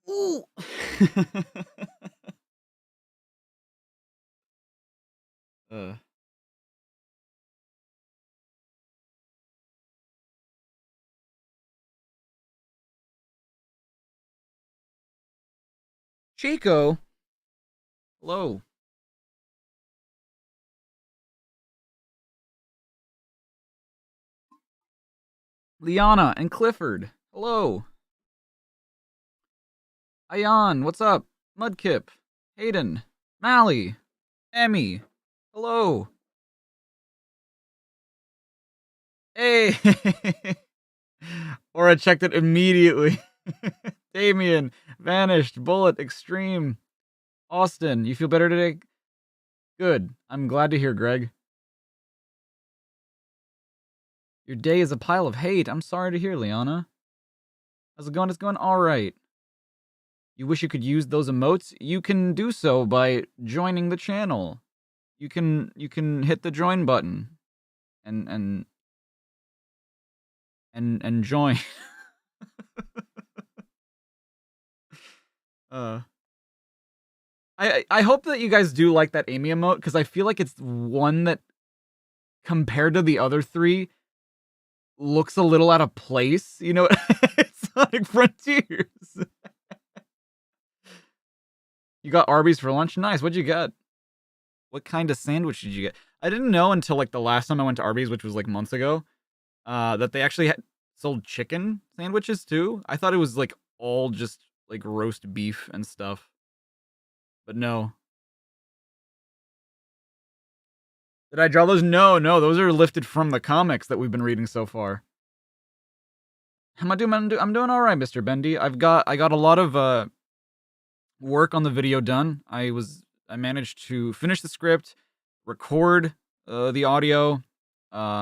Ooh. uh. Chico. Hello. Liana and Clifford. Hello. Ayan, what's up? Mudkip. Hayden. Mally. Emmy. Hello. Hey. Aura checked it immediately. Damien. Vanished. Bullet. Extreme. Austin. You feel better today? Good. I'm glad to hear, Greg. Your day is a pile of hate. I'm sorry to hear, Liana. How's it going? It's going alright. You wish you could use those emotes? You can do so by joining the channel. You can hit the join button and join. I hope that you guys do like that Amy emote, because I feel like it's one that, compared to the other three, looks a little out of place. You know, Sonic Frontiers. You got Arby's for lunch? Nice. What'd you get? What kind of sandwich did you get? I didn't know until like the last time I went to Arby's, which was like months ago, that they actually sold chicken sandwiches too. I thought it was like all just like roast beef and stuff. But no. Did I draw those? No, those are lifted from the comics that we've been reading so far. How am I doing? I'm doing all right, Mr. Bendy. I got a lot of work on the video done. I managed to finish the script, record the audio,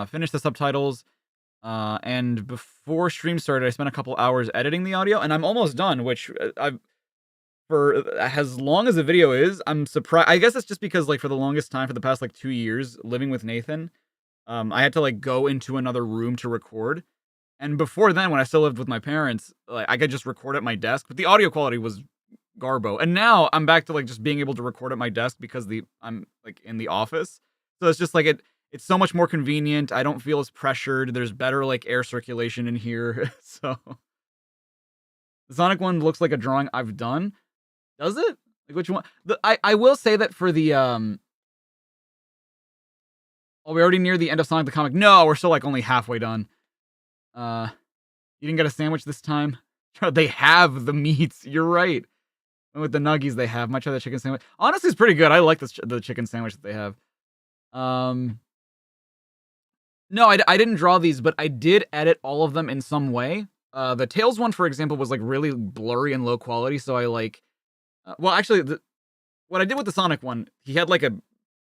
finish the subtitles, and before stream started, I spent a couple hours editing the audio, and I'm almost done. Which for as long as the video is, I'm surprised. I guess it's just because like for the longest time, for the past like 2 years living with Nathan, I had to like go into another room to record. And before then, when I still lived with my parents, like I could just record at my desk, but the audio quality was garbo. And now I'm back to like just being able to record at my desk because I'm like in the office. So it's just like it's so much more convenient. I don't feel as pressured. There's better like air circulation in here. So the Sonic one looks like a drawing I've done. Does it? Like which one? I will say that for the oh, we're already near the end of Sonic the Comic. No, we're still like only halfway done. You didn't get a sandwich this time? They have the meats. You're right. And with the nuggies they have. Might try the chicken sandwich. Honestly, it's pretty good. I like the chicken sandwich that they have. No, I didn't draw these, but I did edit all of them in some way. The Tails one, for example, was like really blurry and low quality, so I like... well, actually, what I did with the Sonic one, he had like a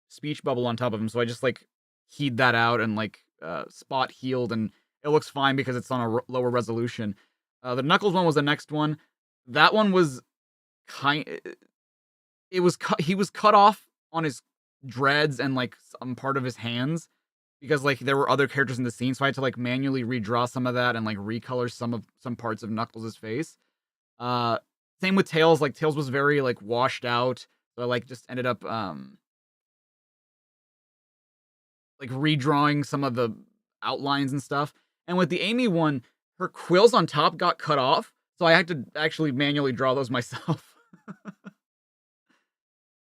speech bubble on top of him, so I just like keyed that out and like spot healed, and it looks fine because it's on a lower resolution. The Knuckles one was the next one. That one was he was cut off on his dreads and like some part of his hands because like there were other characters in the scene, so I had to like manually redraw some of that and like recolor some parts of Knuckles' face. Same with Tails. Like Tails was very like washed out, so I like just ended up like redrawing some of the outlines and stuff. And with the Amy one, her quills on top got cut off, so I had to actually manually draw those myself.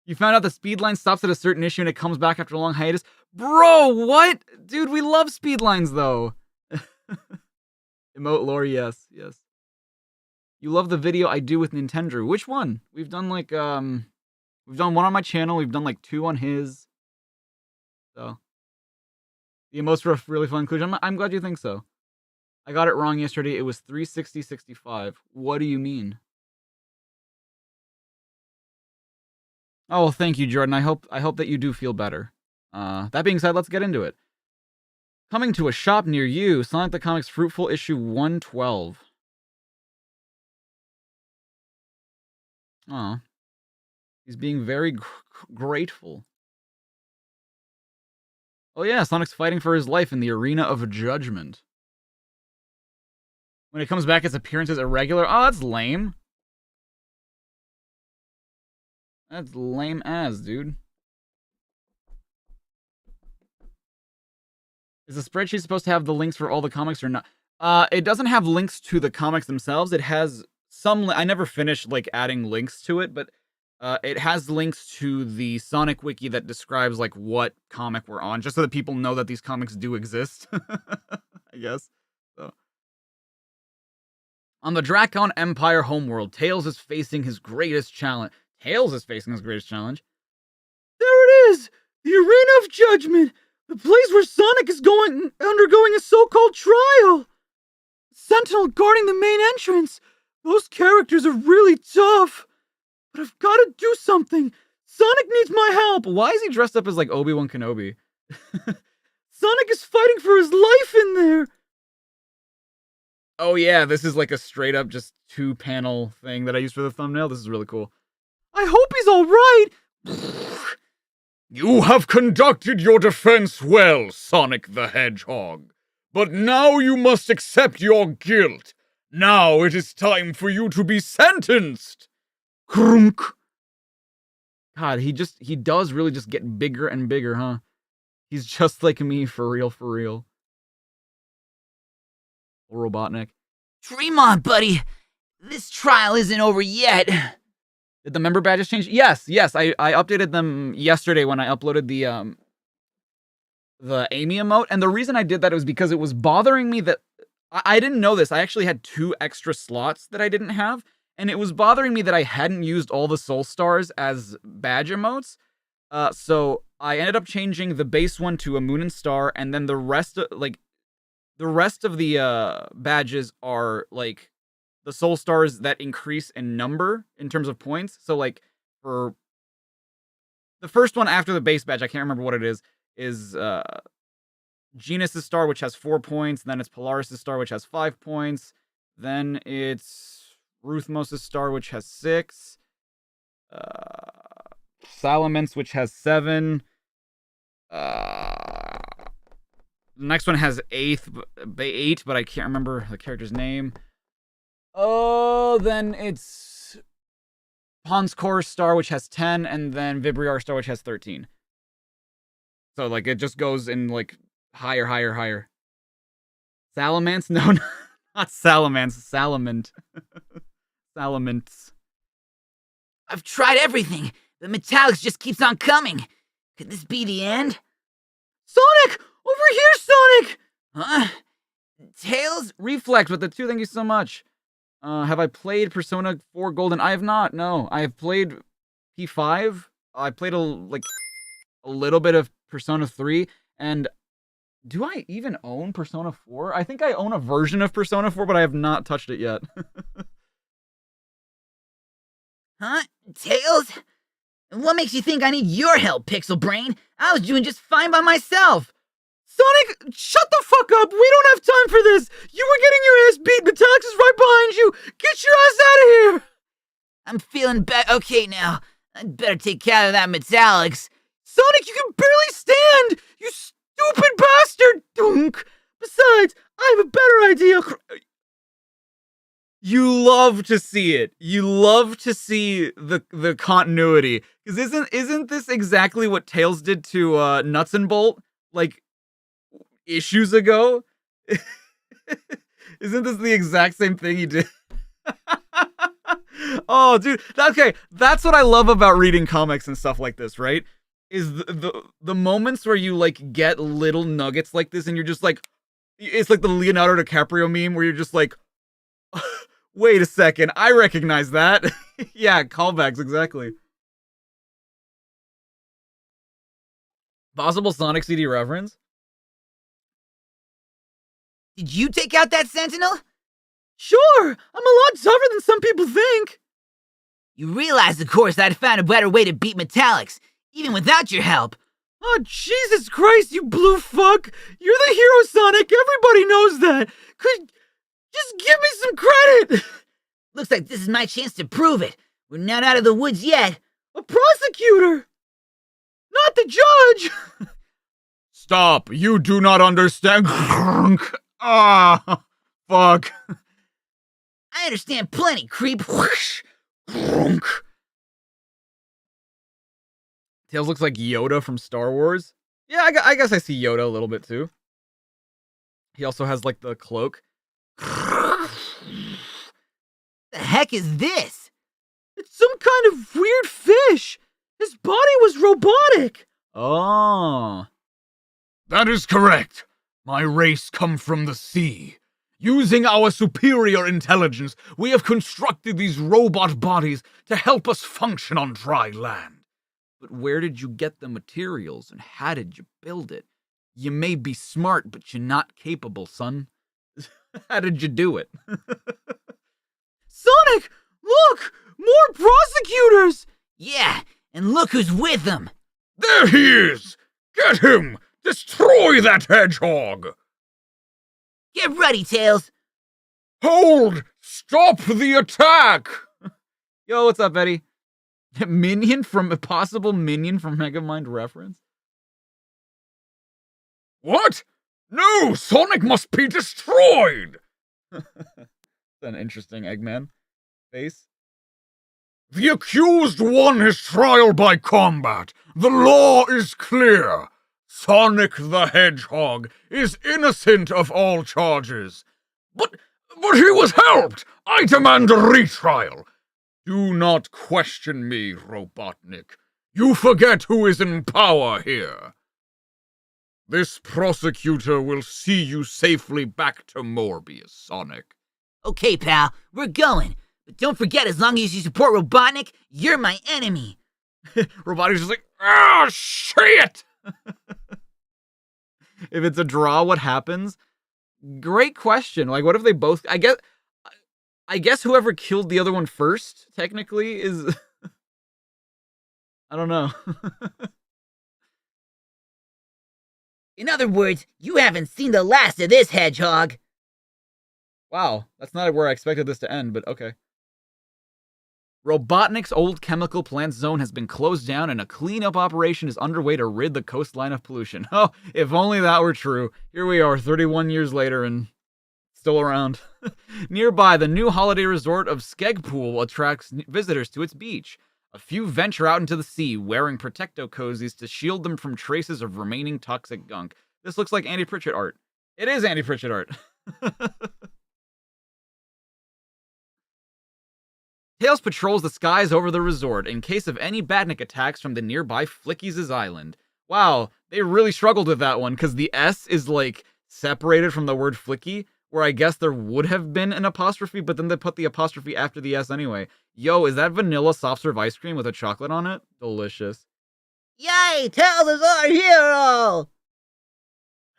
You found out the speed line stops at a certain issue and it comes back after a long hiatus. Bro, what? Dude, we love speed lines though. Emote lore, yes. You love the video I do with Nintendo. Which one? We've done like we've done one on my channel, we've done like 2 on his. So the emotes were a really fun inclusion. I'm glad you think so. I got it wrong yesterday. It was 360.65. What do you mean? Oh, well, thank you, Jordan. I hope that you do feel better. That being said, let's get into it. Coming to a shop near you, Sonic the Comics Fruitful issue 112. Aw. He's being very grateful. Oh yeah, Sonic's fighting for his life in the arena of judgment. When it comes back, its appearance is irregular. Oh, that's lame. That's lame as, dude. Is the spreadsheet supposed to have the links for all the comics or not? It doesn't have links to the comics themselves. It has some. I never finished like adding links to it, but it has links to the Sonic wiki that describes like what comic we're on, just so that people know that these comics do exist. I guess. So. On the Drakon Empire homeworld, Tails is facing his greatest challenge. There it is! The Arena of Judgment! The place where Sonic is undergoing a so-called trial! Sentinel guarding the main entrance! Those characters are really tough! But I've gotta do something! Sonic needs my help! Why is he dressed up as like Obi-Wan Kenobi? Sonic is fighting for his life in there! Oh yeah, this is like a straight up just 2-panel thing that I used for the thumbnail. This is really cool. I hope he's alright! You have conducted your defense well, Sonic the Hedgehog. But now you must accept your guilt. Now it is time for you to be sentenced. Krunk. God, he does really just get bigger and bigger, huh? He's just like me, for real, for real. Robotnik. Dream on, buddy. This trial isn't over yet. Did the member badges change? Yes. I updated them yesterday when I uploaded the Amy emote, and the reason I did that was because it was bothering me that I didn't know this. I actually had 2 extra slots that I didn't have, and it was bothering me that I hadn't used all the soul stars as badge emotes. So I ended up changing the base one to a moon and star, and then the rest of the badges are like the soul stars that increase in number in terms of points. So like for the first one after the base badge, I can't remember what it is Genus' star, which has 4 points. Then it's Polaris' star, which has 5 points. Then it's Ruthmos' star, which has 6. Salamence, which has 7. The next one has 8, but I can't remember the character's name. Oh, then it's Ponscore star, which has 10, and then Vibriar star, which has 13. So, like, it just goes in, like, higher. Salamence? No, not Salamence. Salamence. Salamence. I've tried everything. The metallics just keeps on coming. Could this be the end? Sonic! Over here, Sonic! Huh? Tails? Reflect with the 2, thank you so much. Have I played Persona 4 Golden? I have not, no. I have played P5. I played a little bit of Persona 3, and do I even own Persona 4? I think I own a version of Persona 4, but I have not touched it yet. Huh? Tails? What makes you think I need your help, Pixel Brain? I was doing just fine by myself. Sonic, shut the fuck up! We don't have time for this! You were getting your ass beat, Metallics is right behind you! Get your ass out of here! I'm feeling okay now. I'd better take care of that Metallics. Sonic, you can barely stand! You stupid bastard! Dunk! Besides, I have a better idea. You love to see it. You love to see the continuity. Because isn't this exactly what Tails did to Nuts and Bolt? Like, issues ago? Isn't this the exact same thing he did? Oh, dude. Okay, that's what I love about reading comics and stuff like this, right? Is the moments where you, like, get little nuggets like this and you're just like, it's like the Leonardo DiCaprio meme where you're just like, wait a second, I recognize that. Yeah, callbacks, exactly. Possible Sonic CD reference? Did you take out that Sentinel? Sure, I'm a lot tougher than some people think. You realize, of course, I'd found a better way to beat Metallics, even without your help. Oh, Jesus Christ, you blue fuck! You're the hero, Sonic, everybody knows that! Just give me some credit! Looks like this is my chance to prove it. We're not out of the woods yet. A prosecutor! Not the judge! Stop, you do not understand. Ah, fuck. I understand plenty, creep. Tails looks like Yoda from Star Wars. Yeah, I guess I see Yoda a little bit too. He also has like the cloak. The heck is this? It's some kind of weird fish. His body was robotic. Oh. That is correct. My race come from the sea. Using our superior intelligence, we have constructed these robot bodies to help us function on dry land. But where did you get the materials and how did you build it? You may be smart, but you're not capable, son. How did you do it? Sonic, look! More prosecutors! Yeah, and look who's with them. There he is! Get him! Destroy that hedgehog! Get ready, Tails. Hold! Stop the attack! Yo, what's up, Eddie? A possible minion from Megamind reference? What? No! Sonic must be destroyed! An interesting Eggman face. The accused won his trial by combat. The law is clear. Sonic the Hedgehog is innocent of all charges. But he was helped! I demand a retrial. Do not question me, Robotnik. You forget who is in power here. This prosecutor will see you safely back to Morbius, Sonic. Okay, pal, we're going. But don't forget, as long as you support Robotnik, you're my enemy. Robotnik's just like, Ah, shit! if it's a draw, what happens? Great question. Like, what if they both... I guess whoever killed the other one first, technically, is... I don't know. In other words, you haven't seen the last of this hedgehog. Wow, that's not where I expected this to end, but okay. Robotnik's old chemical plant zone has been closed down and a cleanup operation is underway to rid the coastline of pollution. Oh, if only that were true. Here we are, 31 years later and still around. Nearby, the new holiday resort of Skegpool attracts visitors to its beach. A few venture out into the sea, wearing protecto cozies to shield them from traces of remaining toxic gunk. This looks like Andy Pritchett art. It is Andy Pritchett art. Tails patrols the skies over the resort in case of any badnik attacks from the nearby Flickies' island. Wow, they really struggled with that one, because the S is, like, separated from the word Flicky, where I guess there would have been an apostrophe, but then they put the apostrophe after the S anyway. Yo, is that vanilla soft serve ice cream with a chocolate on it? Delicious. Yay, Tails is our hero!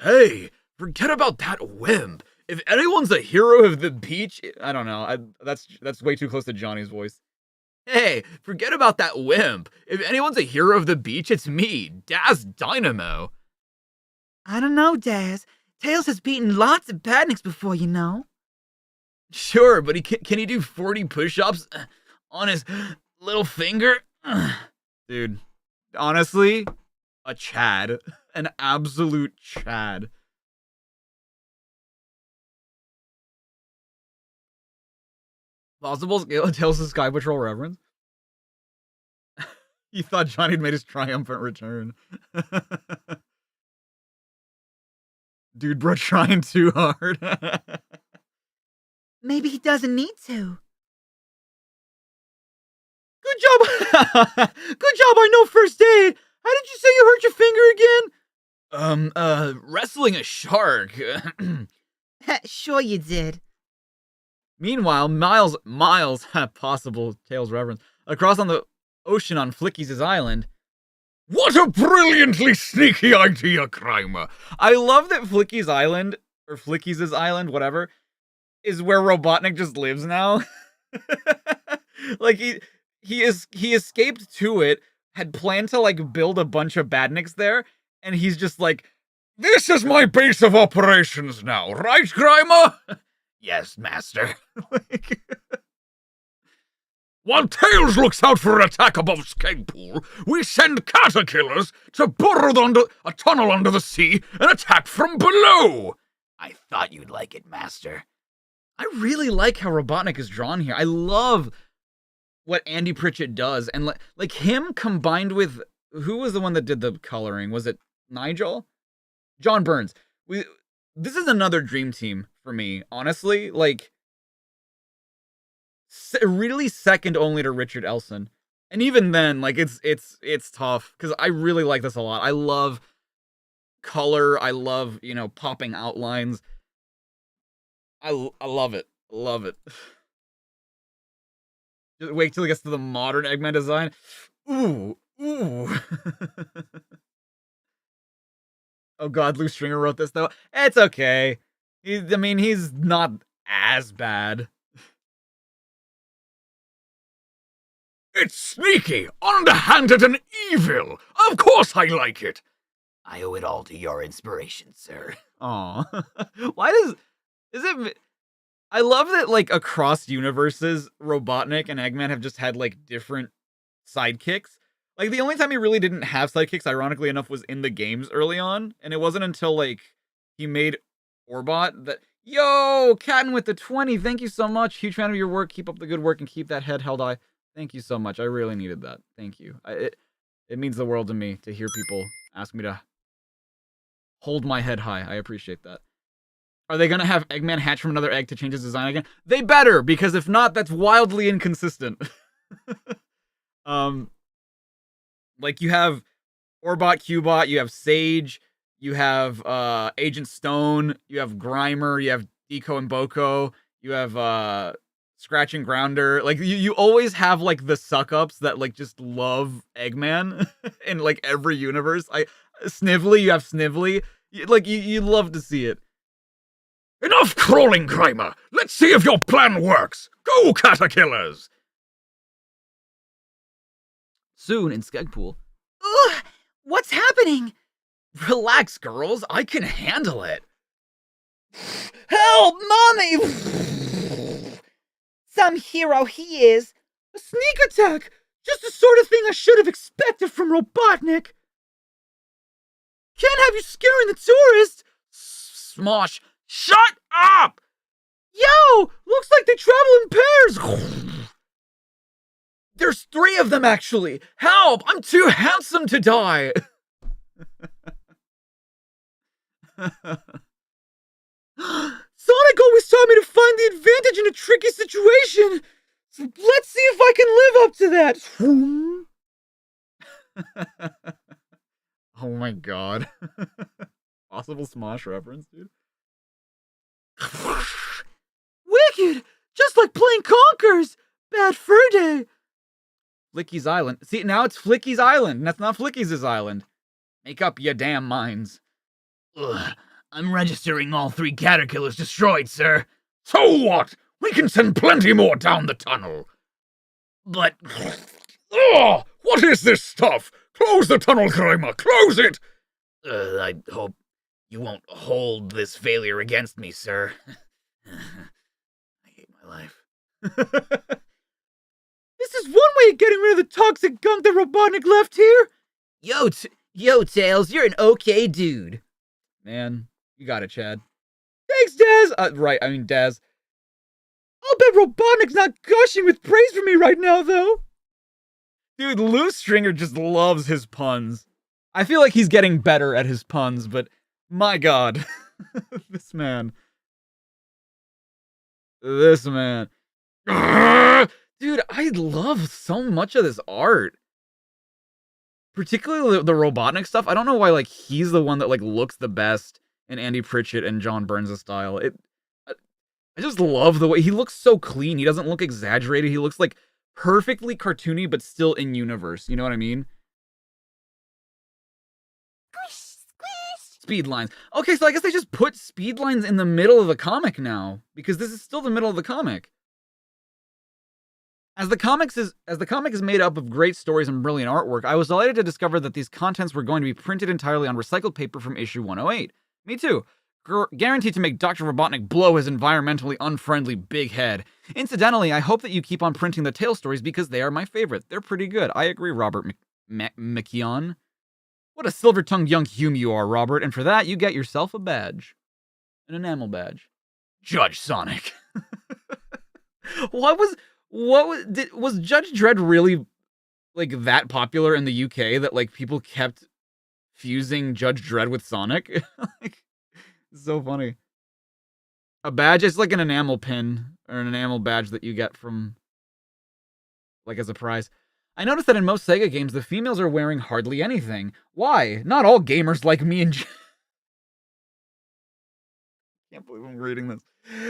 Hey, forget about that wimp. If anyone's a hero of the beach, I don't know. That's way too close to Johnny's voice. Hey, forget about that wimp. If anyone's a hero of the beach, it's me, Daz Dynamo. I don't know, Daz. Tails has beaten lots of badniks before, you know. Sure, but can he do 40 push-ups on his little finger? Dude, honestly, a Chad. An absolute Chad. Possible Tails the Sky Patrol reference? You thought Johnny had made his triumphant return. Dude, bro, trying too hard. Maybe he doesn't need to. Good job! Good job, I know first aid! How did you say you hurt your finger again? Wrestling a shark. Sure you did. Meanwhile, miles, possible Tails reference, across on the ocean on Flickies' island. What a brilliantly sneaky idea, Crimer. I love that Flickies' island, or Flickies' island, whatever, is where Robotnik just lives now. Like, he escaped to it, had planned to, like, build a bunch of badniks there, and he's just like, This is my base of operations now, right, Crimer? yes, master. Like, while Tails looks out for an attack above Skegpool, we send Caterkillers to burrow a tunnel under the sea and attack from below. I thought you'd like it, Master. I really like how Robotnik is drawn here. I love what Andy Pritchett does, and like him combined with who was the one that did the coloring? Was it Nigel? John Burns. This is another dream team for me, honestly. Like, really second only to Richard Elson. And even then, like, it's tough because I really like this a lot. I love color. I love, popping outlines. I love it. Love it. Just wait till it gets to the modern Eggman design. Ooh. Oh god, Lou Stringer wrote this though. It's okay. He's not as bad. It's sneaky, underhanded, and evil. Of course I like it. I owe it all to your inspiration, sir. Aw. Why is it... I love that, like, across universes, Robotnik and Eggman have just had, like, different sidekicks. Like, the only time he really didn't have sidekicks, ironically enough, was in the games early on. And it wasn't until, like, he made Orbot that... Yo! Catton with the 20, thank you so much. Huge fan of your work. Keep up the good work and keep that head held high. Thank you so much. I really needed that. Thank you. It means the world to me to hear people ask me to hold my head high. I appreciate that. Are they going to have Eggman hatch from another egg to change his design again? They better, because if not, that's wildly inconsistent. Like, you have Orbot, Cubot, you have Sage, you have Agent Stone, you have Grimer, you have Deco and Boko, you have Scratch and Grounder. Like, you always have, like, the suck-ups that, like, just love Eggman in, like, every universe. Snively, you have Snively. You love to see it. Enough crawling, Grimer. Let's see if your plan works. Go, Caterkillers! Soon in Skegpool. Ugh! What's happening? Relax, girls. I can handle it. Help, Mommy! Some hero he is. A sneak attack! Just the sort of thing I should have expected from Robotnik. Can't have you scaring the tourists! Smosh. Shut up! Yo! Looks like they travel in pairs! There's 3 of them, actually! Help! I'm too handsome to die! Sonic always taught me to find the advantage in a tricky situation! So let's see if I can live up to that! Oh my god. Possible Smosh reference, dude. Wicked! Just like playing Conkers! Bad fur day! Flicky's Island. See, now it's Flicky's Island, and that's not Flicky's Island. Make up your damn minds. Ugh. I'm registering all 3 Caterkillers destroyed, sir. So what? We can send plenty more down the tunnel. But... Ugh! What is this stuff? Close the tunnel, Grimer! Close it! I hope you won't hold this failure against me, sir. I hate my life. This is one way of getting rid of the toxic gunk that Robotnik left here! Yo, Tails, you're an okay dude. Man, you got it, Chad. Thanks, Daz! Daz. I'll bet Robotnik's not gushing with praise for me right now, though! Dude, Lou Stringer just loves his puns. I feel like he's getting better at his puns, but my god. This man. Dude, I love so much of this art. Particularly the Robotnik stuff. I don't know why, like, he's the one that, like, looks the best in Andy Pritchett and John Burns' style. I just love the way he looks so clean. He doesn't look exaggerated. He looks, like, perfectly cartoony, but still in universe. You know what I mean? Speed lines. Okay, so I guess they just put speed lines in the middle of the comic now, because this is still the middle of the comic. As the comic is made up of great stories and brilliant artwork, I was delighted to discover that these contents were going to be printed entirely on recycled paper from issue 108. Me too. Guaranteed to make Dr. Robotnik blow his environmentally unfriendly big head. Incidentally, I hope that you keep on printing the Tale stories because they are my favorite. They're pretty good. I agree, Robert McKeon. What a silver-tongued young hume you are, Robert, and for that, you get yourself a badge. An enamel badge. Judge Sonic. Was Judge Dredd really like that popular in the UK that like people kept fusing Judge Dredd with Sonic. Like, it's so funny. A badge is like an enamel pin or an enamel badge that you get from like as a prize. I noticed that in most Sega games, the females are wearing hardly anything. Why? Not all gamers like me and can't believe I'm reading this.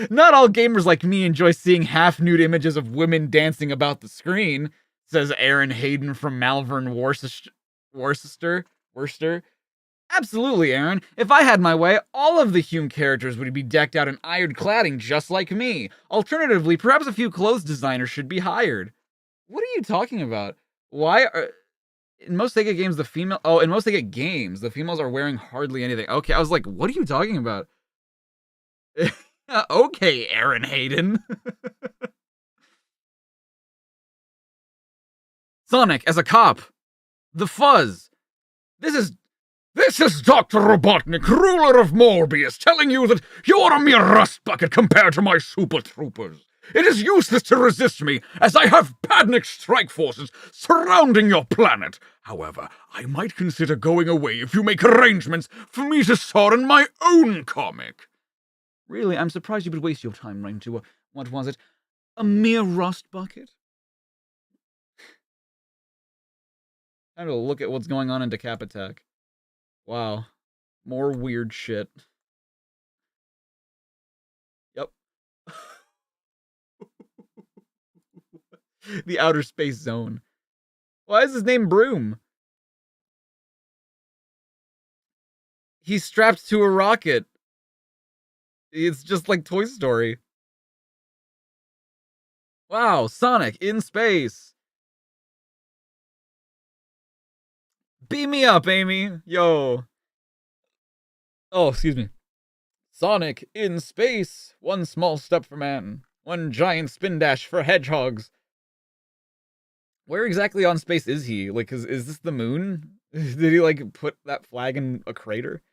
Not all gamers like me enjoy seeing half-nude images of women dancing about the screen, says Aaron Hayden from Malvern, Worcester. Absolutely, Aaron. If I had my way, all of the Hume characters would be decked out in iron cladding just like me. Alternatively, perhaps a few clothes designers should be hired. What are you talking about? Why are... In most Sega games, in most Sega games, the females are wearing hardly anything. Okay, I was like, what are you talking about? Okay, Aaron Hayden. Sonic as a cop. The Fuzz. This is Dr. Robotnik, ruler of Morbius, telling you that you're a mere rust bucket compared to my super troopers. It is useless to resist me, as I have Padnik strike forces surrounding your planet. However, I might consider going away if you make arrangements for me to star in my own comic. Really, I'm surprised you would waste your time writing to what was it? A mere rust bucket? Time to look at what's going on in Decap Attack. Wow. More weird shit. Yep. The Outer Space Zone. Why is his name Broom? He's strapped to a rocket. It's just like Toy Story. Wow, Sonic in space. Beam me up, Amy. Yo. Oh, excuse me. Sonic in space. One small step for man. One giant spin dash for hedgehogs. Where exactly on space is he? Like, is this the moon? Did he, like, put that flag in a crater?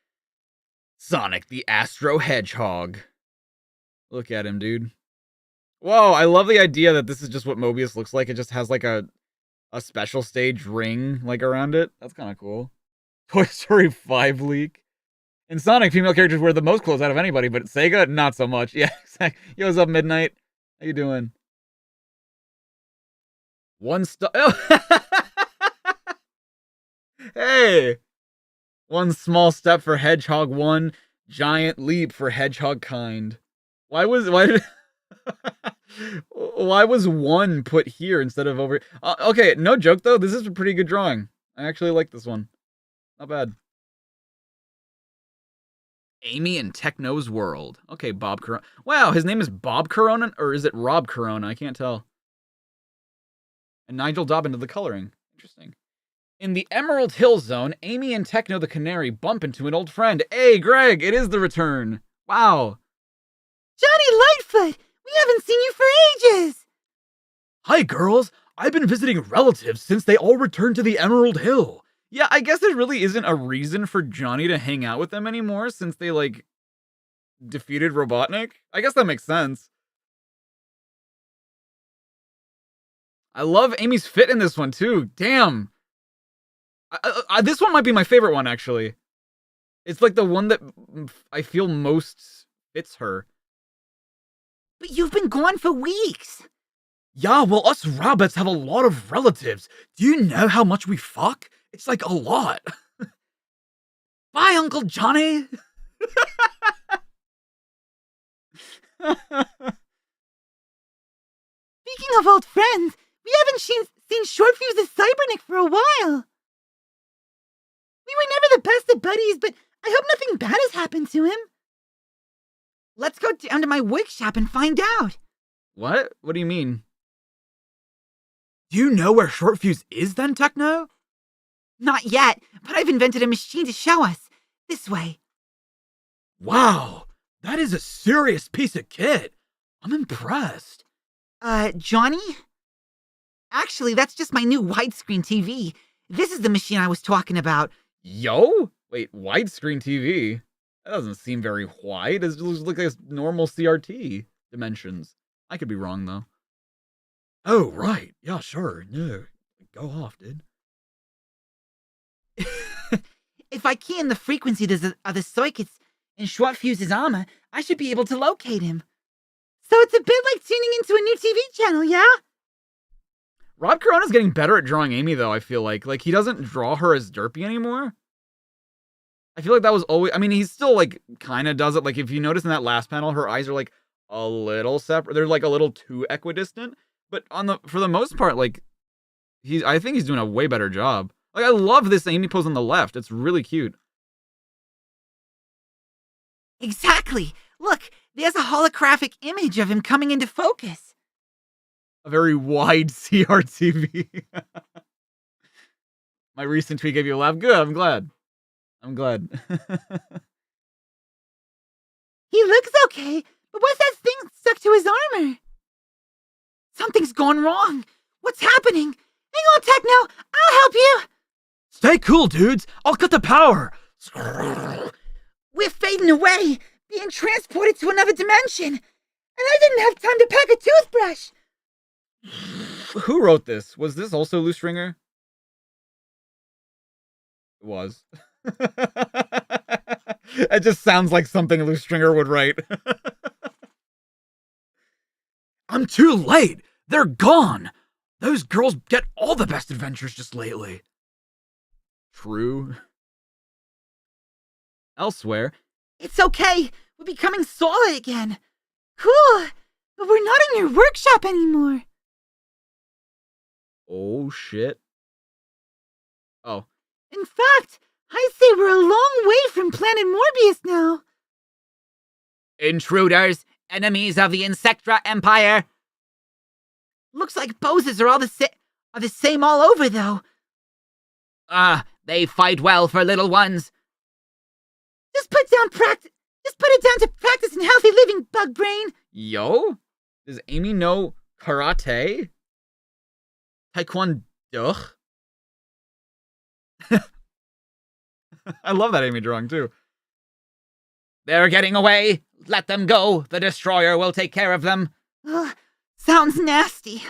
Sonic the Astro Hedgehog. Look at him, dude. Whoa, I love the idea that this is just what Mobius looks like. It just has, like, a special stage ring, like, around it. That's kind of cool. Toy Story 5 leak. In Sonic, female characters wear the most clothes out of anybody, but Sega, not so much. Yeah, exactly. Yo, what's up, Midnight? How you doing? One Hey! One small step for Hedgehog, one giant leap for Hedgehog kind. Why was one put here instead of over? Okay, no joke though. This is a pretty good drawing. I actually like this one. Not bad. Amy and Techno's World. Okay, Bob Corona. Wow, his name is Bob Corona, or is it Rob Corona? I can't tell. And Nigel Dobbin did the coloring. Interesting. In the Emerald Hill Zone, Amy and Techno the Canary bump into an old friend. Hey, Greg, it is the return. Wow. Johnny Lightfoot, we haven't seen you for ages. Hi, girls. I've been visiting relatives since they all returned to the Emerald Hill. Yeah, I guess there really isn't a reason for Johnny to hang out with them anymore since they, like, defeated Robotnik. I guess that makes sense. I love Amy's fit in this one, too. Damn. This one might be my favorite one, actually. It's, like, the one that I feel most fits her. But you've been gone for weeks. Yeah, well, us rabbits have a lot of relatives. Do you know how much we fuck? It's like a lot. Bye, Uncle Johnny. Speaking of old friends, we haven't seen Shortfuse Cybernik for a while. We were never the best of buddies, but I hope nothing bad has happened to him. Let's go down to my wig shop and find out. What? What do you mean? Do you know where Shortfuse is then, Techno? Not yet, but I've invented a machine to show us. This way. Wow, that is a serious piece of kit. I'm impressed. Johnny? Actually, that's just my new widescreen TV. This is the machine I was talking about. Yo? Wait, widescreen TV? That doesn't seem very wide. It looks like a normal CRT dimensions. I could be wrong, though. Oh, right. Yeah, sure. No. Go off, dude. If I key in the frequency of the circuits in Shortfuse's armor, I should be able to locate him. So it's a bit like tuning into a new TV channel, yeah? Rob Corona's getting better at drawing Amy, though, I feel like. Like, he doesn't draw her as derpy anymore. I feel like that was always... I mean, he still, like, kind of does it. Like, if you notice in that last panel, her eyes are, like, a little separate. They're, like, a little too equidistant. But for the most part, like, I think he's doing a way better job. Like, I love this Amy pose on the left. It's really cute. Exactly. Look, there's a holographic image of him coming into focus. A very wide CRTV. My recent tweet gave you a laugh. Good, I'm glad. I'm glad. He looks okay, but what's that thing stuck to his armor? Something's gone wrong. What's happening? Hang on, Techno. I'll help you. Stay cool, dudes. I'll cut the power. We're fading away, being transported to another dimension. And I didn't have time to pack a toothbrush. Who wrote this? Was this also Lou Stringer? It was. It just sounds like something Lou Stringer would write. I'm too late. They're gone. Those girls get all the best adventures just lately. True. Elsewhere. It's okay. We're becoming solid again. Cool, but we're not in your workshop anymore. Oh, shit. Oh. In fact, I'd say we're a long way from Planet Morbius now. Intruders, enemies of the Insectra Empire. Looks like poses are all the same all over, though. They fight well for little ones. Just put it down to practice and healthy living, bug brain. Yo? Does Amy know karate? Taekwondo? I love that Amy drawing, too. They're getting away. Let them go. The Destroyer will take care of them. Sounds nasty.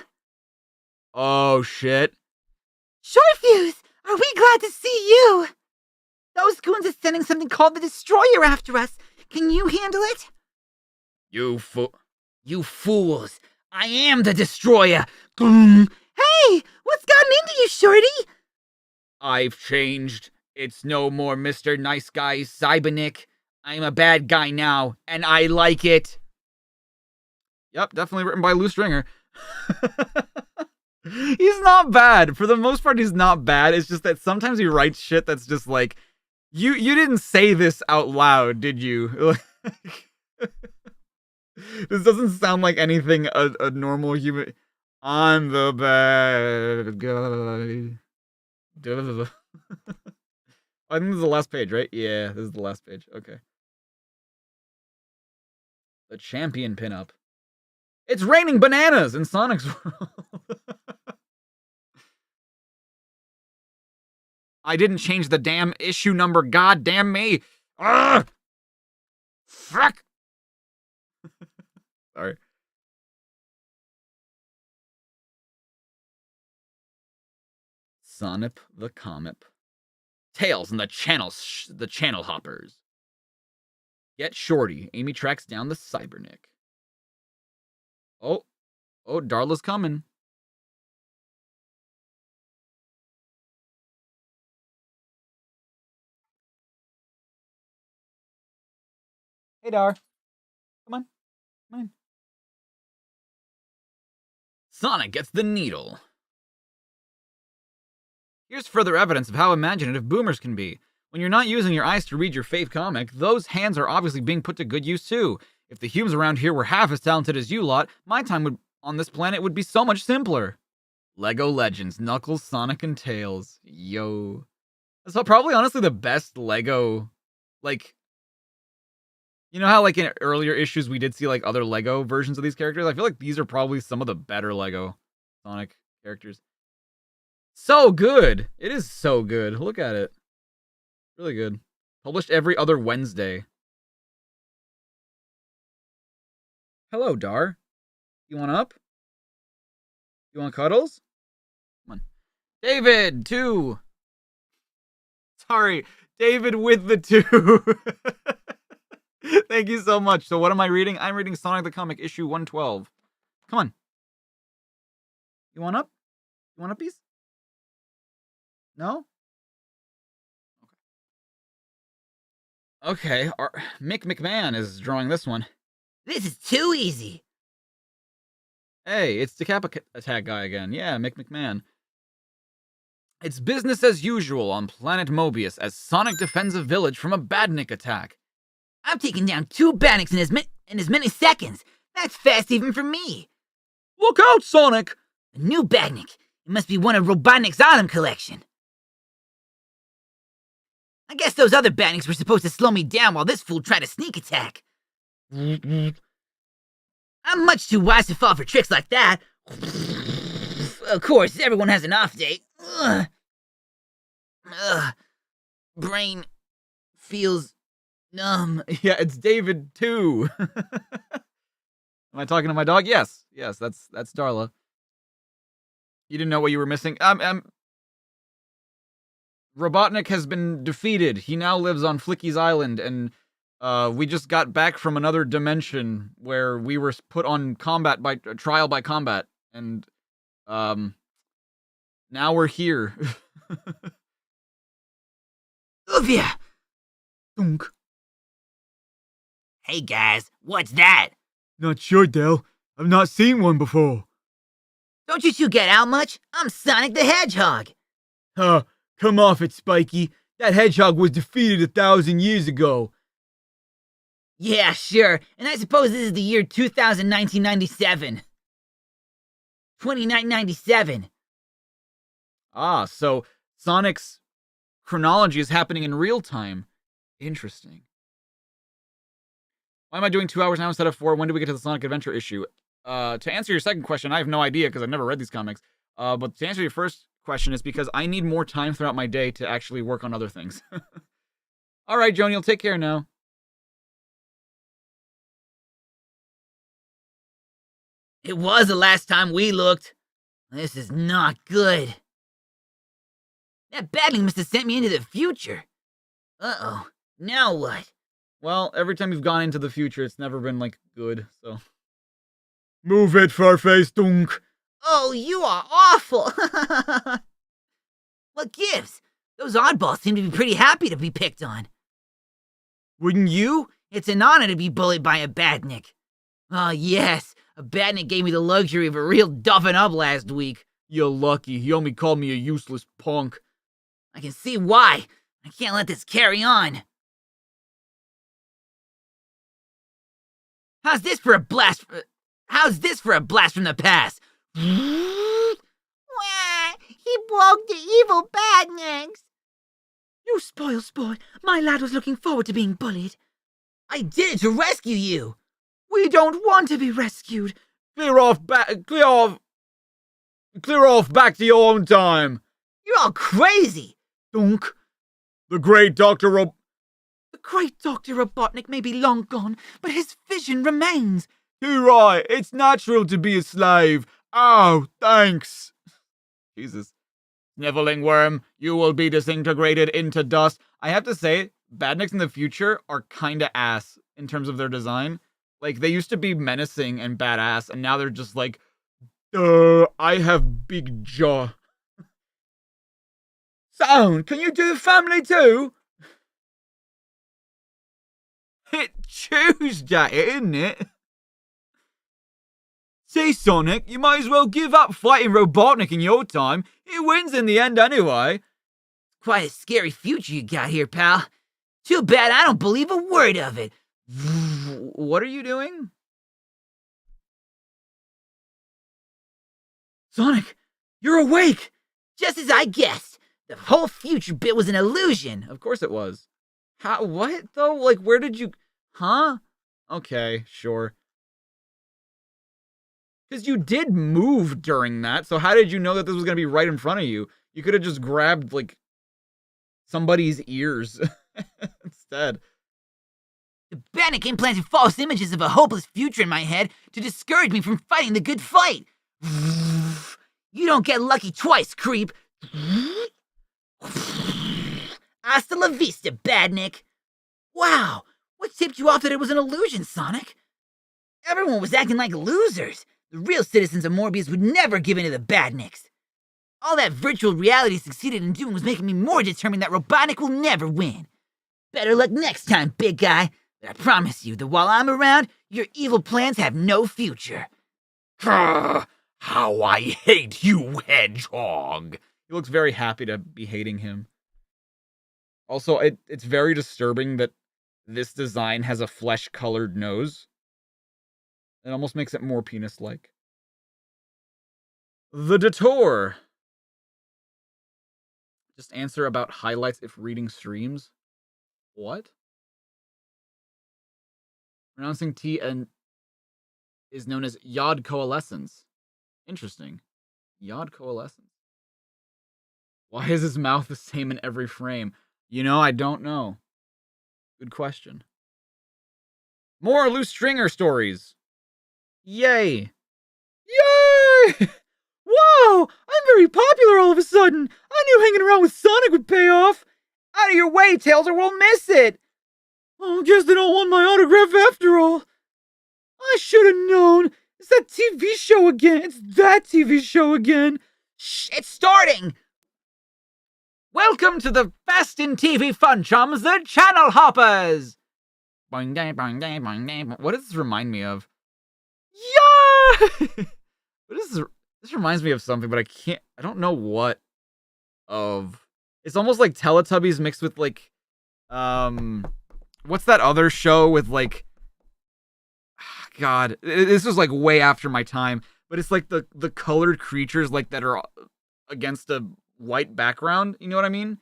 Oh, shit. Shortfuse, are we glad to see you? Those goons are sending something called the Destroyer after us. Can you handle it? You fools. I am the Destroyer. Hey, what's gotten into you, Shorty? I've changed. It's no more Mr. Nice Guy Cybernik. I'm a bad guy now, and I like it. Yep, definitely written by Lou Stringer. He's not bad. For the most part, he's not bad. It's just that sometimes he writes shit that's just like, you didn't say this out loud, did you? This doesn't sound like anything a normal human... I'm the bad guy. I think this is the last page, right? Yeah, this is the last page. Okay. The champion pinup. It's raining bananas in Sonic's world. I didn't change the damn issue number, god damn me. Ugh! Fuck! Sorry. Sonip the Comet. Tails and the channel hoppers. Get Shorty. Amy tracks down the Cybernik. Oh, Darla's coming. Hey, Dar. Come on. Sonic gets the needle. Here's further evidence of how imaginative boomers can be. When you're not using your eyes to read your fave comic, those hands are obviously being put to good use too. If the humans around here were half as talented as you lot, my time on this planet would be so much simpler. Lego Legends, Knuckles, Sonic, and Tails. Yo. That's probably honestly the best Lego, like... You know how, like, in earlier issues we did see, like, other Lego versions of these characters? I feel like these are probably some of the better Lego Sonic characters. So good! It is so good. Look at it. Really good. Published every other Wednesday. Hello, Dar. You want up? You want cuddles? Come on. David, 2. Sorry, David with the 2. Thank you so much. So what am I reading? I'm reading Sonic the Comic issue 112. Come on. You want up? You want a piece? No? Okay, Mick McMahon is drawing this one. This is too easy. Hey, it's the Kappa Attack guy again. Yeah, Mick McMahon. It's business as usual on planet Mobius as Sonic defends a village from a badnik attack. I'm taking down 2 badniks in as many seconds. That's fast even for me. Look out, Sonic! A new badnik. It must be one of Robotnik's item collection. I guess those other badniks were supposed to slow me down while this fool tried a sneak attack. I'm much too wise to fall for tricks like that. Of course, everyone has an off day. Brain feels numb. Yeah, it's David too. Am I talking to my dog? Yes, that's Darla. You didn't know what you were missing? Robotnik has been defeated. He now lives on Flicky's Island, and we just got back from another dimension where we were put on trial by combat, and now we're here. Uvia! Dunk. Hey guys, what's that? Not sure, Dale. I've not seen one before. Don't you two get out much? I'm Sonic the Hedgehog. Huh, come off it, Spiky. That hedgehog was defeated 1,000 years ago. Yeah, sure. And I suppose this is the year 1997. 2997. Ah, so Sonic's chronology is happening in real time. Interesting. Why am I doing 2 hours now instead of 4? When do we get to the Sonic Adventure issue? To answer your second question, I have no idea because I've never read these comics. But to answer your first question is because I need more time throughout my day to actually work on other things. All right, Joni, you'll take care now. It was the last time we looked. This is not good. That badling must have sent me into the future. Uh-oh. Now what? Well, every time you've gone into the future, it's never been, good, so... Move it, Farface, dunk! Oh, you are awful! What gives? Those oddballs seem to be pretty happy to be picked on. Wouldn't you? It's an honor to be bullied by a badnik. Oh, yes. A badnik gave me the luxury of a real duffing up last week. You're lucky. He only called me a useless punk. I can see why. I can't let this carry on. How's this for a blast from the past? Wah, he broke the evil badniks. You spoil sport. My lad was looking forward to being bullied. I did it to rescue you. We don't want to be rescued. Clear off back to your own time. You're all crazy. Dunk. The great Dr. Robotnik may be long gone, but his vision remains. Too right. It's natural to be a slave. Oh, thanks. Jesus. Sniveling worm, you will be disintegrated into dust. I have to say, badniks in the future are kinda ass in terms of their design. They used to be menacing and badass, and now they're just I have big jaw. Sound, can you do the family too? It's Tuesday, isn't it? See, Sonic, you might as well give up fighting Robotnik in your time. He wins in the end anyway. Quite a scary future you got here, pal. Too bad I don't believe a word of it. What are you doing? Sonic, you're awake! Just as I guessed. The whole future bit was an illusion. Of course it was. How? What, though? Where did you... Huh? Okay, sure. Because you did move during that, so how did you know that this was going to be right in front of you? You could have just grabbed, somebody's ears instead. The badnik implanted false images of a hopeless future in my head to discourage me from fighting the good fight. You don't get lucky twice, creep. Hasta la vista, Badnik. Wow, what tipped you off that it was an illusion, Sonic? Everyone was acting like losers. The real citizens of Morbius would never give in to the Badniks. All that virtual reality succeeded in doing was making me more determined that Robotnik will never win. Better luck next time, big guy. But I promise you that while I'm around, your evil plans have no future. How I hate you, Hedgehog. He looks very happy to be hating him. Also, it's very disturbing that this design has a flesh-colored nose. It almost makes it more penis-like. The Detour. Just answer about highlights if reading streams. What? Pronouncing T and is known as Yod Coalescence. Interesting. Yod Coalescence. Why is his mouth the same in every frame? You know, I don't know. Good question. More loose stringer stories. Yay. Yay! Wow! I'm very popular all of a sudden! I knew hanging around with Sonic would pay off! Out of your way, Tails, or we'll miss it! Oh, guess they don't want my autograph after all. I should have known. It's that TV show again. It's that TV show again. Shh, it's starting! Welcome to the Fast in TV Fun Chums, the Channel Hoppers! Boing, dang, boing, dang, boing, dang. What does this remind me of? Yeah! What is this? This reminds me of something, but I don't know what of. It's almost like Teletubbies mixed with like, what's that other show with like, God, this was like way after my time, but it's like the colored creatures like that are against a white background. You know what I mean?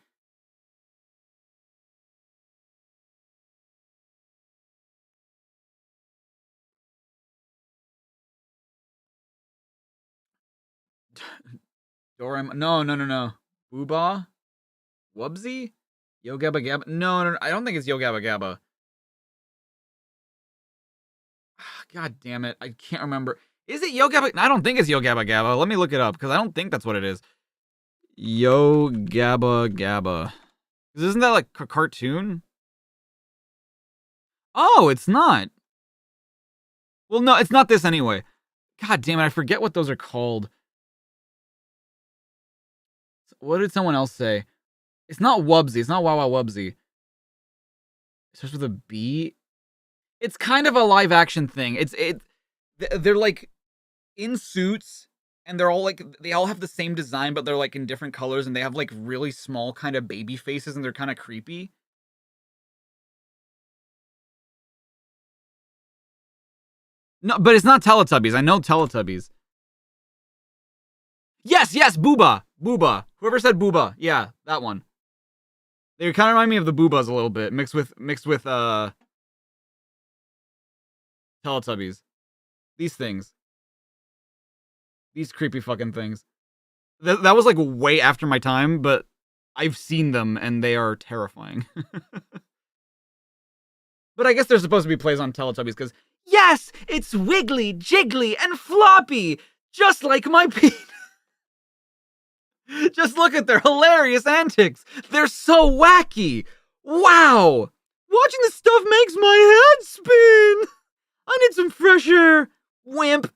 Doraemon. No. Booba? Wubsy? Yo Gabba Gabba? No. I don't think it's Yo Gabba Gabba. God damn it. I can't remember. Is it Yo Gabba? I don't think it's Yo Gabba Gabba. Let me look it up, because I don't think that's what it is. Yo Gabba Gabba. Isn't that like a cartoon? Oh, it's not. Well, no, it's not this anyway. God damn it, I forget what those are called. What did someone else say? It's not Wubsy. It's not Wow Wow Wubsy. It starts with a B. It's kind of a live action thing. They're like in suits, and they're all like, they all have the same design, but they're like in different colors, and they have like really small kind of baby faces, and they're kind of creepy. No, but it's not Teletubbies. I know Teletubbies. Yes, Booba. Whoever said Booba. Yeah, that one. They kind of remind me of the Boobas a little bit, mixed with Teletubbies. These things. These creepy fucking things. That was like way after my time, but I've seen them and they are terrifying. But I guess they're supposed to be plays on Teletubbies because, yes, it's wiggly, jiggly, and floppy, just like my penis. Just look at their hilarious antics. They're so wacky. Wow. Watching this stuff makes my head spin. I need some fresh air. Wimp.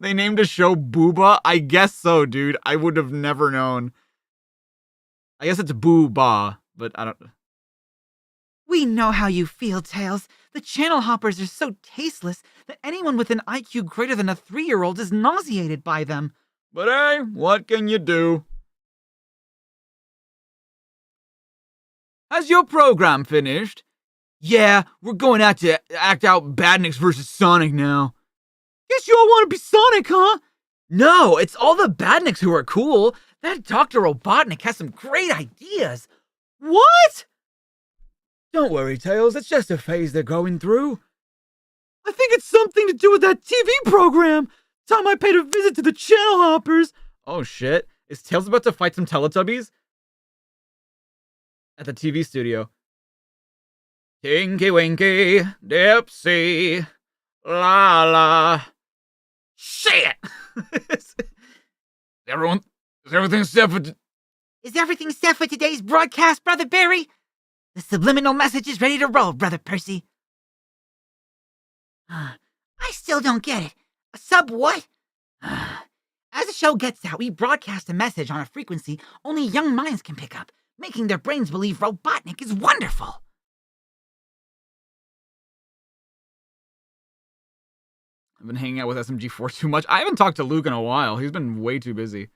They named a show Booba? I guess so, dude. I would have never known. I guess it's Booba, but I don't... We know how you feel, Tails. The channel hoppers are so tasteless that anyone with an IQ greater than a 3-year-old is nauseated by them. But hey, what can you do? Has your program finished? Yeah, we're going out to act out Badniks versus Sonic now. Guess you all want to be Sonic, huh? No, it's all the Badniks who are cool. That Dr. Robotnik has some great ideas. What? Don't worry, Tails. It's just a phase they're going through. I think it's something to do with that TV program. Time I paid a visit to the channel hoppers. Oh, shit. Is Tails about to fight some Teletubbies? At the TV studio. Tinky Winky, Dipsy, la la. Shit! Is everything set for... Is everything set for today's broadcast, Brother Barry? The subliminal message is ready to roll, Brother Percy. I still don't get it. A sub what? As the show gets out, we broadcast a message on a frequency only young minds can pick up, making their brains believe Robotnik is wonderful. I've been hanging out with SMG4 too much. I haven't talked to Luke in a while. He's been way too busy.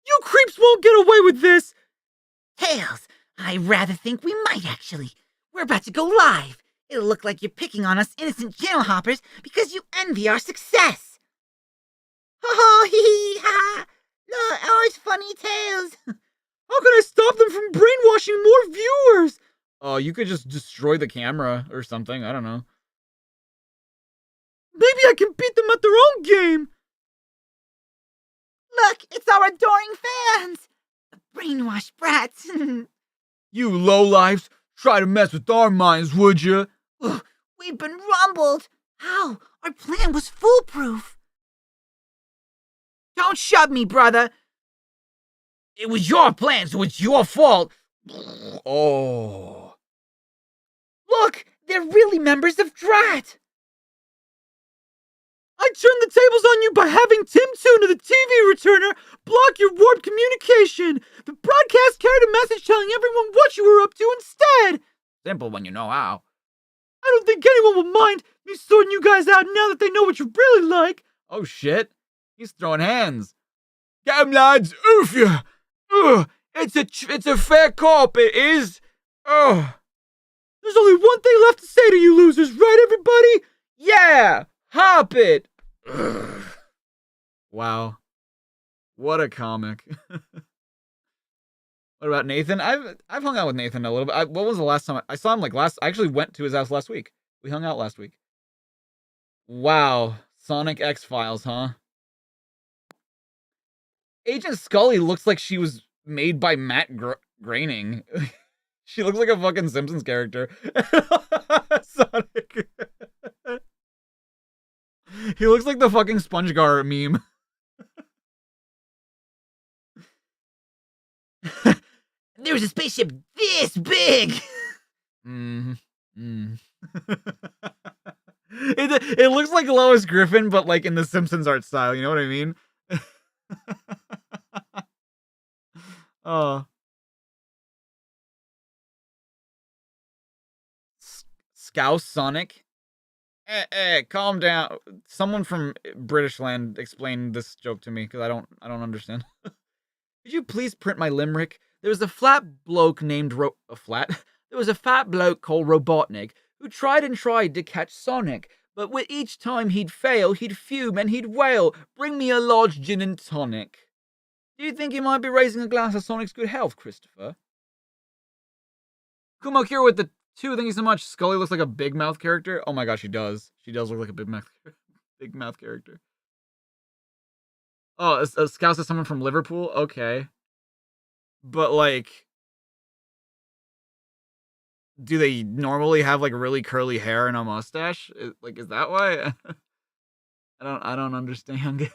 You creeps won't get away with this! Tails, I rather think we might actually. We're about to go live. It'll look like you're picking on us innocent channel hoppers because you envy our success. Oh, hee hee, ha! No, oh, it's funny, Tails. How can I stop them from brainwashing more viewers? Oh, you could just destroy the camera or something. I don't know. Maybe I can beat them at their own game. Look, it's our adoring fans. The brainwashed brats. You lowlifes, try to mess with our minds, would you? Ugh, we've been rumbled. How? Our plan was foolproof. Don't shove me, brother. It was your plan, so it's your fault. Oh. Look, they're really members of Drat. I turned the tables on you by having Tim Tuna, the TV returner, block your warped communication. The broadcast carried a message telling everyone what you were up to instead. Simple when you know how. I don't think anyone will mind me sorting you guys out now that they know what you're really like. Oh shit. He's throwing hands. Get 'em, lads! Oof ya! Ugh! It's a fair cop, it is! Ugh! There's only one thing left to say to you losers, right everybody? Yeah! Hop it! Ugh. Wow. What a comic. What about Nathan? I've hung out with Nathan a little bit. What was the last time I saw him? I actually went to his house last week. We hung out last week. Wow. Sonic X-Files, huh? Agent Scully looks like she was made by Matt Groening. She looks like a fucking Simpsons character. Sonic. He looks like the fucking SpongeGar meme. There's a spaceship this big. It looks like Lois Griffin, but like in the Simpsons art style. You know what I mean? Oh. Scouse Sonic? Calm down. Someone from British land explain this joke to me, because I don't understand. Could you please print my limerick? There was a fat bloke named There was a fat bloke called Robotnik who tried and tried to catch Sonic, but with each time he'd fail, he'd fume and he'd wail, "Bring me a large gin and tonic." Do you think he might be raising a glass of Sonic's good health, Christopher? Kumo Kira with the 2, thank you so much. Scully looks like a big mouth character. Oh my gosh, she does. She does look like a big mouth character. Oh, a Scouse is someone from Liverpool? Okay. But, like, do they normally have, like, really curly hair and a mustache? Is that why? I don't understand.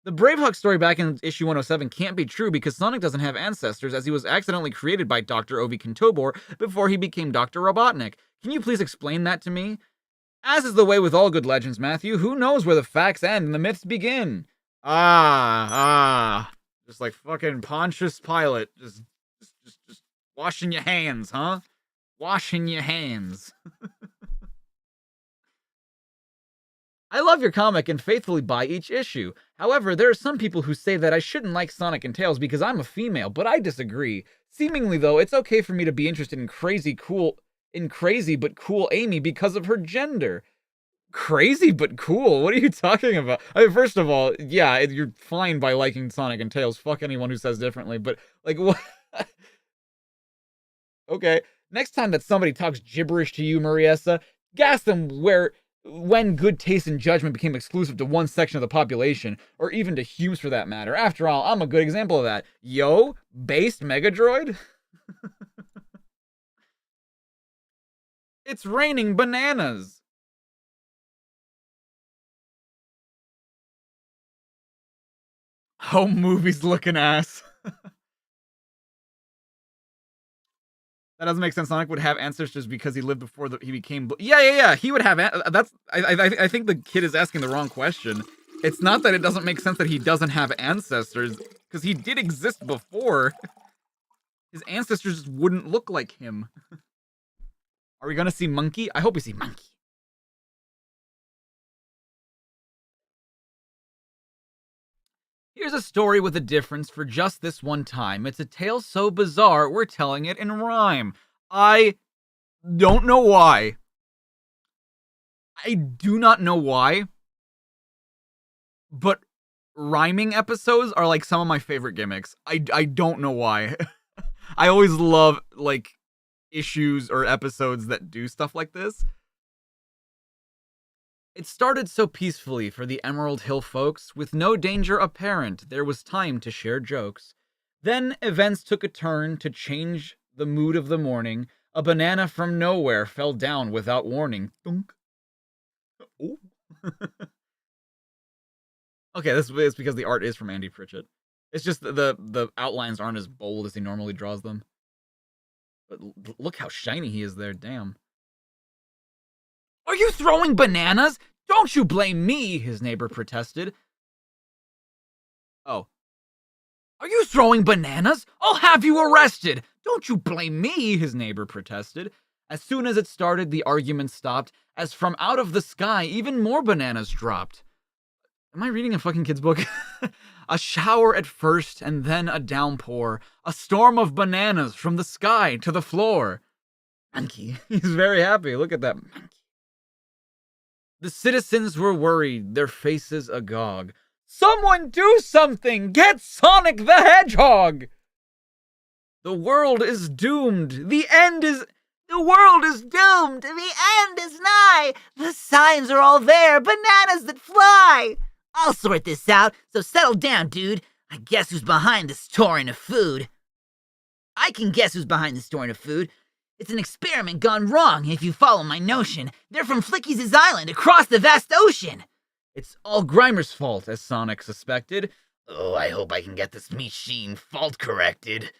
The Bravehawk story back in issue 107 can't be true because Sonic doesn't have ancestors, as he was accidentally created by Dr. Ovi Kintobor before he became Dr. Robotnik. Can you please explain that to me? As is the way with all good legends, Matthew, who knows where the facts end and the myths begin? Just like fucking Pontius Pilate. Just washing your hands, huh? Washing your hands. I love your comic and faithfully buy each issue. However, there are some people who say that I shouldn't like Sonic and Tails because I'm a female, but I disagree. Seemingly, though, it's okay for me to be interested in crazy but cool Amy because of her gender. Crazy but cool? What are you talking about? I mean, first of all, yeah, you're fine by liking Sonic and Tails. Fuck anyone who says differently, but, like, what? Okay. Next time that somebody talks gibberish to you, Mariessa, gas them when good taste and judgment became exclusive to one section of the population, or even to humans for that matter. After all, I'm a good example of that. Yo, based Megadroid? It's raining bananas. home movies looking ass. That doesn't make sense. Sonic would have ancestors because he lived before he became. Yeah. He would have. That's. I think the kid is asking the wrong question. It's not that it doesn't make sense that he doesn't have ancestors, because he did exist before. His ancestors just wouldn't look like him. Are we gonna see Monkey? I hope we see Monkey. Here's a story with a difference for just this one time. It's a tale so bizarre, we're telling it in rhyme. I don't know why. I do not know why. But rhyming episodes are like some of my favorite gimmicks. I don't know why. I always love like issues or episodes that do stuff like this. It started so peacefully for the Emerald Hill folks, with no danger apparent. There was time to share jokes. Then events took a turn to change the mood of the morning. A banana from nowhere fell down without warning. Thunk. Oh. Okay, this is because the art is from Andy Pritchett. It's just the outlines aren't as bold as he normally draws them. But look how shiny he is there, damn. Are you throwing bananas? Don't you blame me, his neighbor protested. Oh. Are you throwing bananas? I'll have you arrested. Don't you blame me, his neighbor protested. As soon as it started, the argument stopped, as from out of the sky, even more bananas dropped. Am I reading a fucking kid's book? A shower at first, and then a downpour. A storm of bananas from the sky to the floor. Monkey. He's very happy. Look at that monkey. The citizens were worried, their faces agog. Someone do something! Get Sonic the Hedgehog! The world is doomed. The world is doomed. The end is nigh. The signs are all there. Bananas that fly. I'll sort this out, so settle down, dude. I guess who's behind the storing of food. I can guess who's behind the storing of food. It's an experiment gone wrong, if you follow my notion. They're from Flicky's Island, across the vast ocean. It's all Grimer's fault, as Sonic suspected. Oh, I hope I can get this machine fault corrected.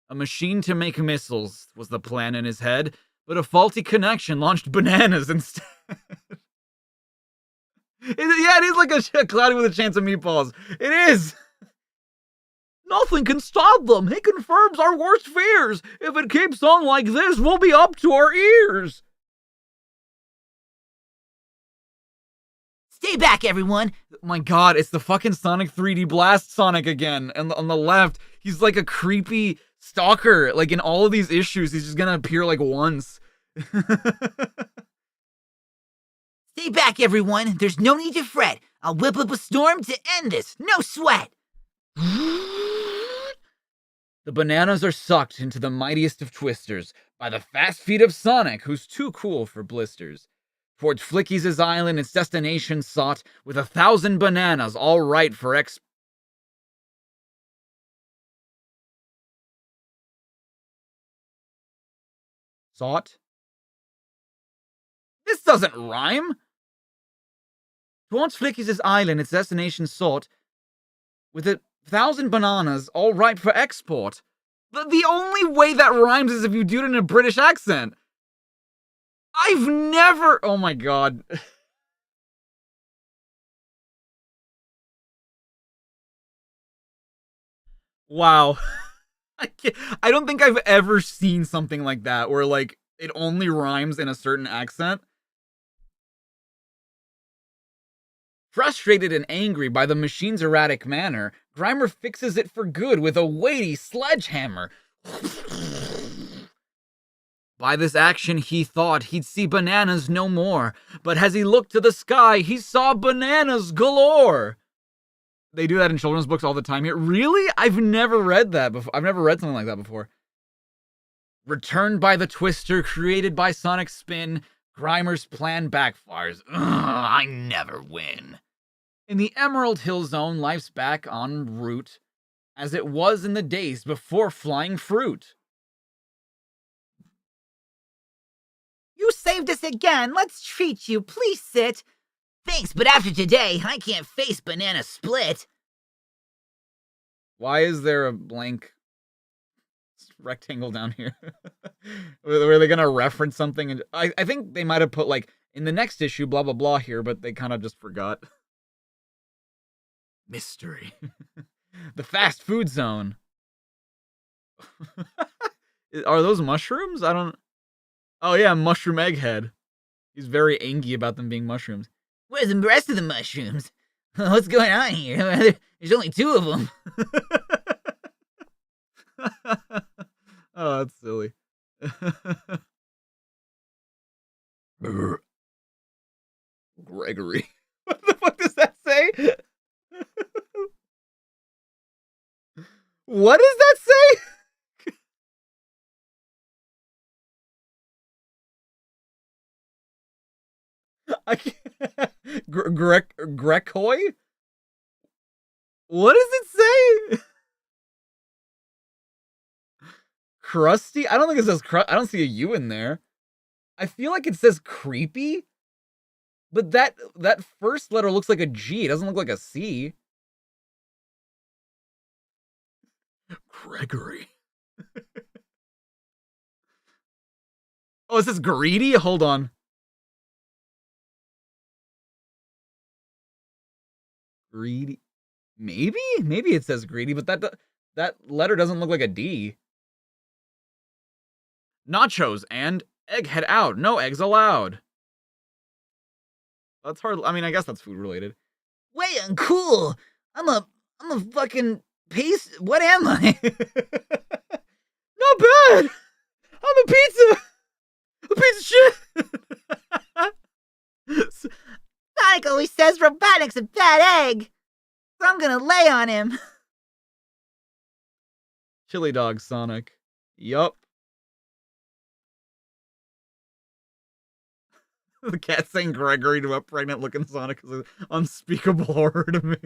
A machine to make missiles was the plan in his head, but a faulty connection launched bananas instead. It is like a cloudy with a chance of meatballs. It is! Nothing can stop them. He confirms our worst fears. If it keeps on like this, we'll be up to our ears. Stay back, everyone. Oh my god, it's the fucking Sonic 3D Blast Sonic again. And on the left, he's like a creepy stalker. Like in all of these issues, he's just gonna appear like once. Stay back, everyone. There's no need to fret. I'll whip up a storm to end this. No sweat. The bananas are sucked into the mightiest of twisters by the fast feet of Sonic, who's too cool for blisters. Towards Flicky's island, its destination sought, with 1,000 bananas, all right for Sought? This doesn't rhyme! Towards Flicky's island, its destination sought, with 1,000 bananas, all right for export. The only way that rhymes is if you do it in a British accent. I've never... Oh my god. Wow. I don't think I've ever seen something like that, where, like, it only rhymes in a certain accent. Frustrated and angry by the machine's erratic manner, Grimer fixes it for good with a weighty sledgehammer. By this action, he thought he'd see bananas no more, but as he looked to the sky, he saw bananas galore. They do that in children's books all the time here. Really? I've never read that before. I've never read something like that before. Returned by the twister created by Sonic's spin, Grimer's plan backfires. Ugh, I never win. In the Emerald Hill Zone, life's back en route, as it was in the days before flying fruit. You saved us again. Let's treat you. Please sit. Thanks, but after today, I can't face Banana Split. Why is there a blank rectangle down here? Were they gonna reference something? And I think they might have put like in the next issue, blah blah blah here, but they kind of just forgot. Mystery. The fast food zone. Are those mushrooms? I don't. Oh yeah, mushroom egghead. He's very angry about them being mushrooms. Where's the rest of the mushrooms? What's going on here? There's only 2 of them. Oh, that's silly. Gregory. What the fuck does that say? What does that say? I can't. Grecoy? What does it say? Crusty? I don't think it says I don't see a U in there. I feel like it says creepy, but that first letter looks like a G. It doesn't look like a C. Gregory. Oh, it says greedy? Hold on. Greedy? Maybe it says greedy, but that letter doesn't look like a D. Nachos and egghead out. No eggs allowed. That's hard. I mean, I guess that's food related. Way uncool. I'm a fucking piece. What am I? Not bad. I'm a pizza. A piece of shit. Sonic always says Robotnik's a bad egg. So I'm gonna lay on him. Chili dog Sonic. Yup. The cat saying Gregory to a pregnant looking Sonic is an unspeakable horror to me.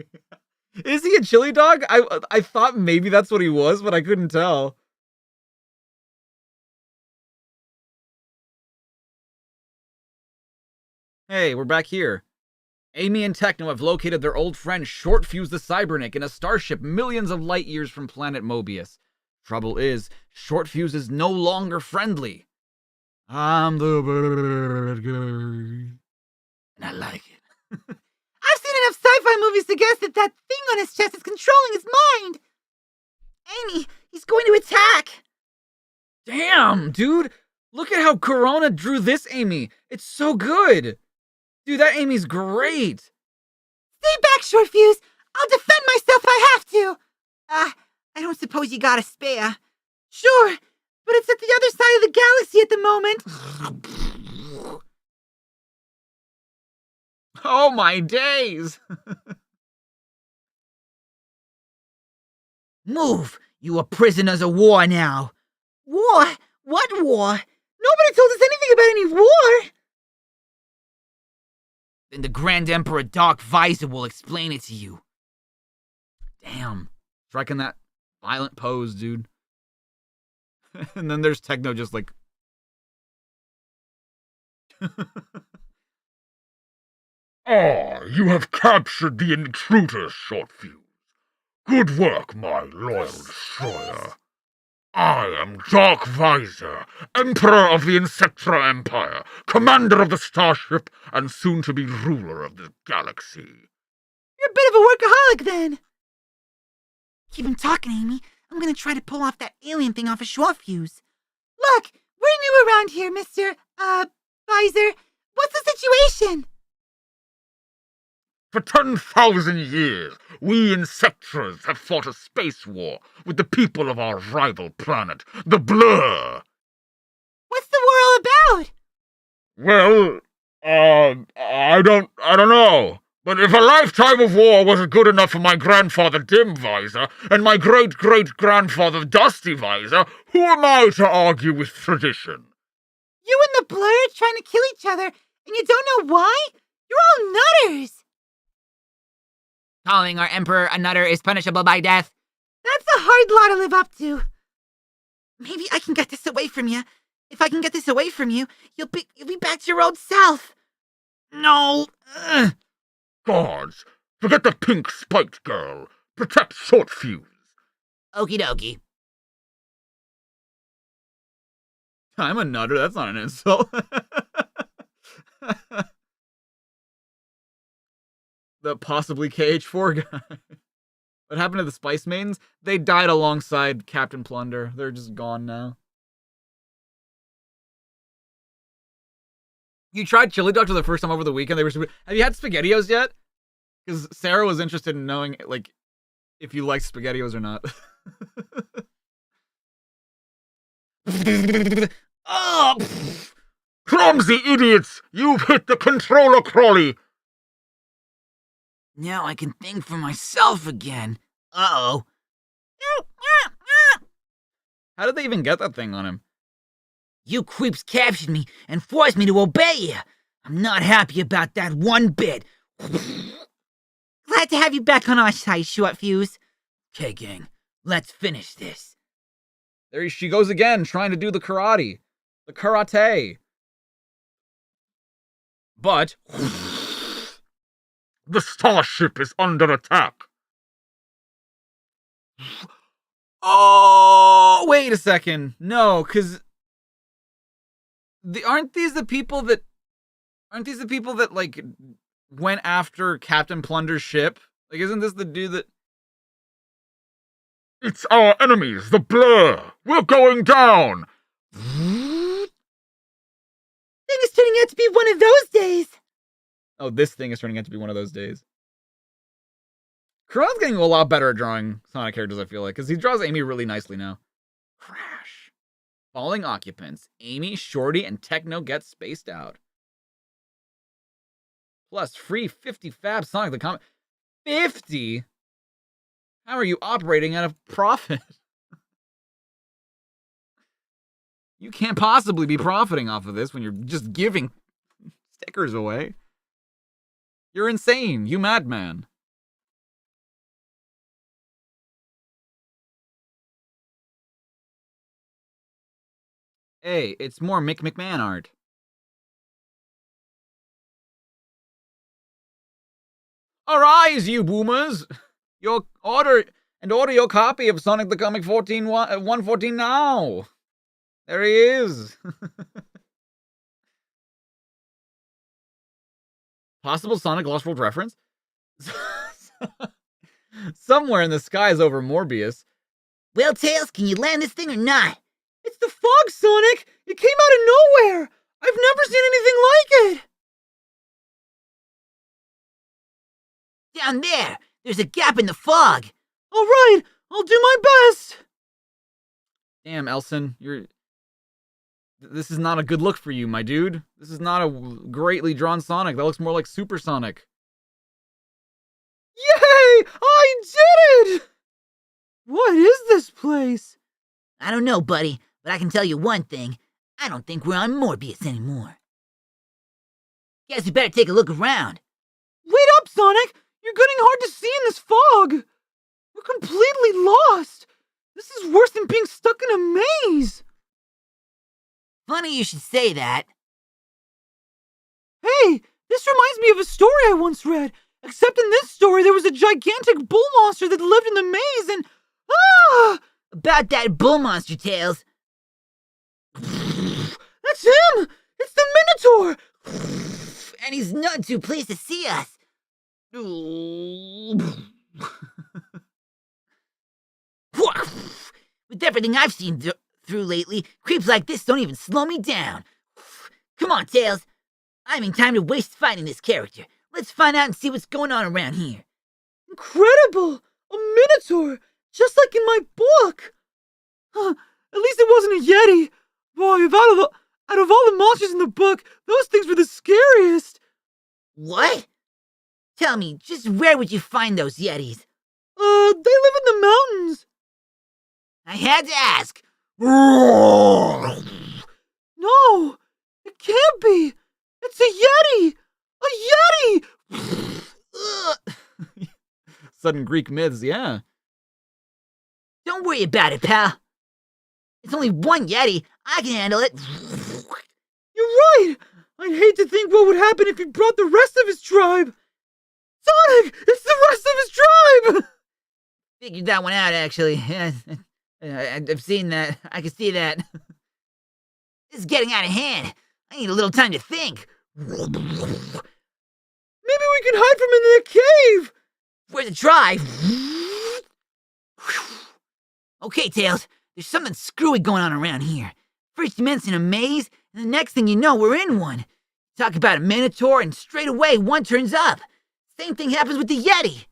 Is he a chili dog? I thought maybe that's what he was, but I couldn't tell. Hey, we're back here. Amy and Techno have located their old friend Short Fuse the Cybernik in a starship millions of light years from planet Mobius. Trouble is, Short Fuse is no longer friendly. I'm the bad guy. And I like it. I've seen enough sci-fi movies to guess that thing on his chest is controlling his mind. Amy, he's going to attack. Damn, dude. Look at how Corona drew this Amy. It's so good. Dude, that Amy's great. Stay back, Short Fuse. I'll defend myself if I have to. I don't suppose you got a spare. Sure, but it's at the other side of the galaxy at the moment. Oh my days. Move! You are prisoners of war now. War? What war? Nobody told us anything about any war. Then the Grand Emperor Dark Visor will explain it to you. Damn. Striking that violent pose, dude. And then there's Techno just like... You have captured the intruder, Short Fuse. Good work, my loyal destroyer. I am Dark Visor, Emperor of the Insectra Empire, commander of the starship, and soon-to-be ruler of the galaxy. You're a bit of a workaholic, then. Keep him talking, Amy. I'm gonna try to pull off that alien thing off a Short Fuse. Look, we're new around here, Mr. Visor. What's the situation? For 10,000 years, we Insectras have fought a space war with the people of our rival planet, the Blur. What's the war all about? Well, I don't know. But if a lifetime of war wasn't good enough for my grandfather Dim Visor and my great-great-grandfather Dusty Visor, who am I to argue with tradition? You and the Blur are trying to kill each other, and you don't know why? You're all nutters. Calling our Emperor a nutter is punishable by death. That's a hard law to live up to. Maybe I can get this away from you. If I can get this away from you, you'll be back to your old self. No. Gods, forget the pink spiked girl. Protect Short Fuse. Okie dokie. I'm a nutter. That's not an insult. The possibly KH4 guy. What happened to the Spice Maidens? They died alongside Captain Plunder. They're just gone now. You tried chili doctor the first time over the weekend. They were super. Have you had SpaghettiOs yet? Because Sarah was interested in knowing, like, if you liked SpaghettiOs or not. Oh! Clumsy idiots! You've hit the controller, Crawley! Now I can think for myself again. Uh-oh. How did they even get that thing on him? You creeps captured me and forced me to obey you. I'm not happy about that one bit. Glad to have you back on our side, Short Fuse. Okay, gang, let's finish this. There she goes again, trying to do the karate. The karate. But The starship is under attack. oh, wait a second. No, because aren't these the people that like went after Captain Plunder's ship? Like, isn't this the dude that? It's our enemies, the Blur. We're going down. Thing is turning out to be one of those days. Oh, this thing is turning out to be one of those days. Karan's getting a lot better at drawing Sonic characters, I feel like, because he draws Amy really nicely now. Crash. Falling occupants. Amy, Shorty, and Techno get spaced out. Plus free 50 Fab Sonic the Comet. 50? How are you operating at a profit? You can't possibly be profiting off of this when you're just giving stickers away. You're insane, you madman. Hey, it's more Mick McMahon art. Arise, you boomers! Order your copy of Sonic the Comic 114 now. There he is. Possible Sonic Lost World reference? Somewhere in the skies over Morbius. Well, Tails, can you land this thing or not? It's the fog, Sonic! It came out of nowhere! I've never seen anything like it! Down there, there's a gap in the fog. Alright, I'll do my best! Damn, Elson, this is not a good look for you, my dude. This is not a greatly drawn Sonic. That looks more like Super Sonic. Yay! I did it! What is this place? I don't know, buddy, but I can tell you one thing. I don't think we're on Morbius anymore. Guess we better take a look around. Wait up, Sonic! You're getting hard to see in this fog! We're completely lost! This is worse than being stuck in a maze! Funny you should say that. Hey, this reminds me of a story I once read. Except in this story, there was a gigantic bull monster that lived in the maze and... Ah! About that bull monster, Tails. That's him! It's the Minotaur! And he's none too pleased to see us. With everything I've seen through lately, creeps like this don't even slow me down. Come on, Tails. I ain't time to waste fighting this character. Let's find out and see what's going on around here. Incredible! A Minotaur! Just like in my book! At least it wasn't a Yeti. Boy, out of all the monsters in the book, those things were the scariest. What? Tell me, just where would you find those Yetis? They live in the mountains. I had to ask. No, it can't be. It's a Yeti! A Yeti! Sudden Greek myths, yeah. Don't worry about it, pal. It's only one Yeti. I can handle it. You're right! I'd hate to think what would happen if he brought the rest of his tribe. Sonic! It's the rest of his tribe! Figured that one out, actually. I've seen that. I can see that. This is getting out of hand. I need a little time to think. Maybe we can hide from him in the cave! Worth a try. Okay, Tails. There's something screwy going on around here. First you mention a maze, and the next thing you know, we're in one. Talk about a minotaur, and straight away, one turns up. Same thing happens with the Yeti.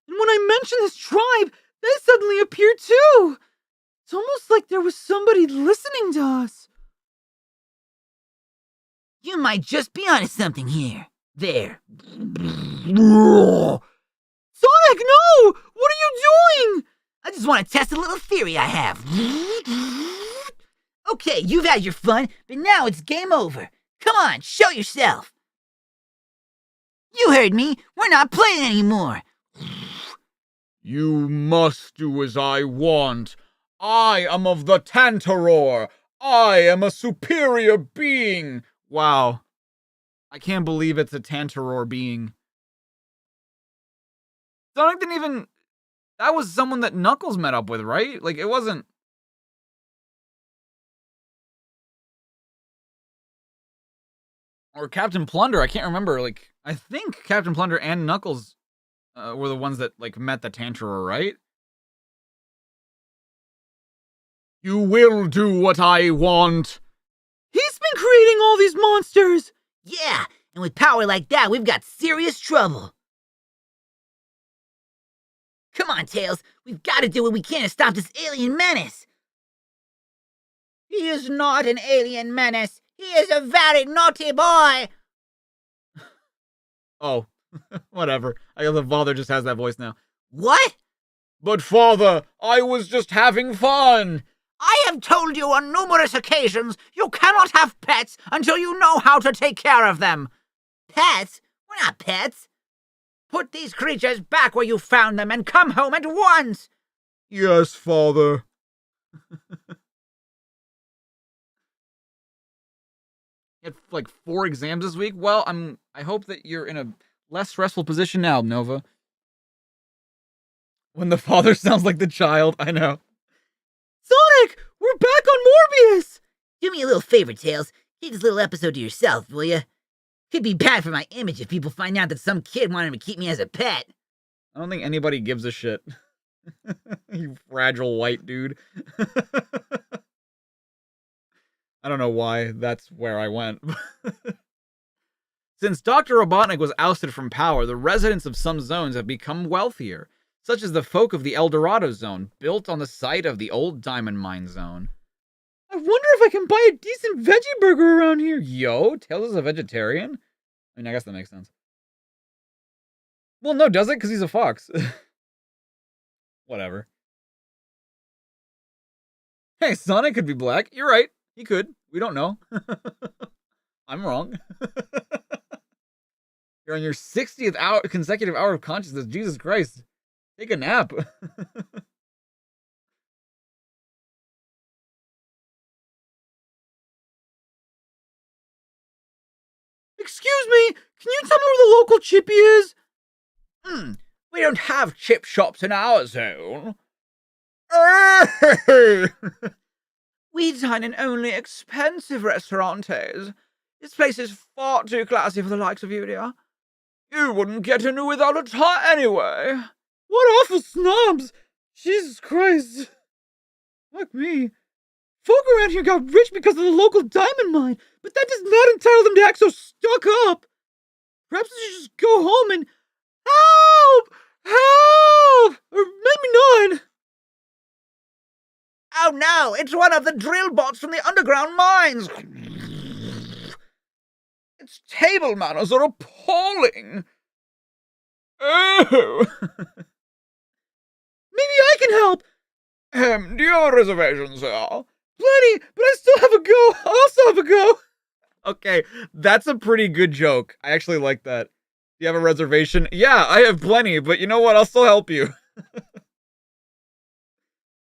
And when I mentioned this tribe, they suddenly appeared too! It's almost like there was somebody listening to us. You might just be onto something here. There. Sonic, no! What are you doing? I just want to test a little theory I have. Okay, you've had your fun, but now it's game over. Come on, show yourself. You heard me. We're not playing anymore. You must do as I want. I am of the Tantarore. I am a superior being. Wow. I can't believe it's a Tantarore being. Sonic didn't even... That was someone that Knuckles met up with, right? Like, it wasn't... Or Captain Plunder, I can't remember. Like, I think Captain Plunder and Knuckles were the ones that, like, met the Tantarore, right? You will do what I want. He's been creating all these monsters! Yeah, and with power like that, we've got serious trouble. Come on, Tails. We've got to do what we can to stop this alien menace. He is not an alien menace. He is a very naughty boy. Oh, whatever. I guess the father just has that voice now. What? But father, I was just having fun. I have told you on numerous occasions you cannot have pets until you know how to take care of them. Pets? We're not pets. Put these creatures back where you found them and come home at once. Yes, father. You had like 4 exams this week. Well, I hope that you're in a less stressful position now, Nova. When the father sounds like the child, I know. Sonic, we're back on Morbius! Do me a little favor, Tails. Keep this little episode to yourself, will ya? Could be bad for my image if people find out that some kid wanted to keep me as a pet. I don't think anybody gives a shit. You fragile white dude. I don't know why that's where I went. Since Dr. Robotnik was ousted from power, the residents of some zones have become wealthier, such as the folk of the El Dorado zone, built on the site of the old diamond mine zone. I wonder if I can buy a decent veggie burger around here. Yo, Tails is a vegetarian? I mean, I guess that makes sense. Well, no, does it? Because he's a fox. Whatever. Hey, Sonic could be black. You're right. He could. We don't know. I'm wrong. You're on your 60th consecutive hour of consciousness. Jesus Christ. Take a nap. Excuse me, can you tell me where the local chippy is? We don't have chip shops in our zone. We dine in only expensive restaurantes. This place is far too classy for the likes of you, dear. You wouldn't get in without a tie anyway. What awful snobs! Jesus Christ. Fuck me. Folk around here got rich because of the local diamond mine, but that does not entitle them to act so stuck up. Perhaps they should just go home and help! Help! Or maybe not. Oh no, it's one of the drill bots from the underground mines. Its table manners are appalling. Oh. Maybe I can help. Do you have a reservation, sir? Plenty, but I still have a go. I also have a go. Okay, that's a pretty good joke. I actually like that. Do you have a reservation? Yeah, I have plenty, but you know what? I'll still help you.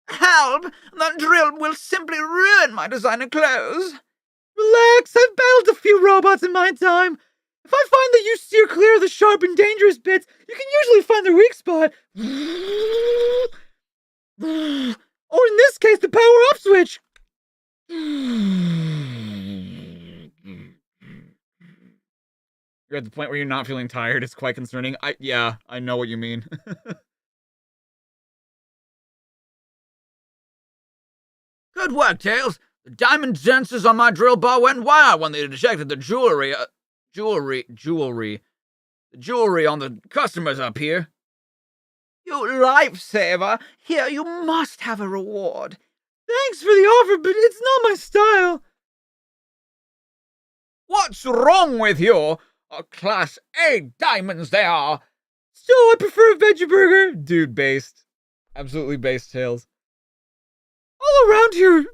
Help! That drill will simply ruin my designer clothes. Relax, I've battled a few robots in my time. If I find that you steer clear of the sharp and dangerous bits, you can usually find their weak spot. Or in this case, the power-up switch. You're at the point where you're not feeling tired. It's quite concerning. Yeah, I know what you mean. Good work, Tails. The diamond sensors on my drill bar went wild when they detected the jewelry on the customers up here. You lifesaver. Here, you must have a reward. Thanks for the offer, but it's not my style. What's wrong with you? Class A diamonds they are. Still, I prefer a veggie burger. Dude, based. Absolutely based, Tails. All around here,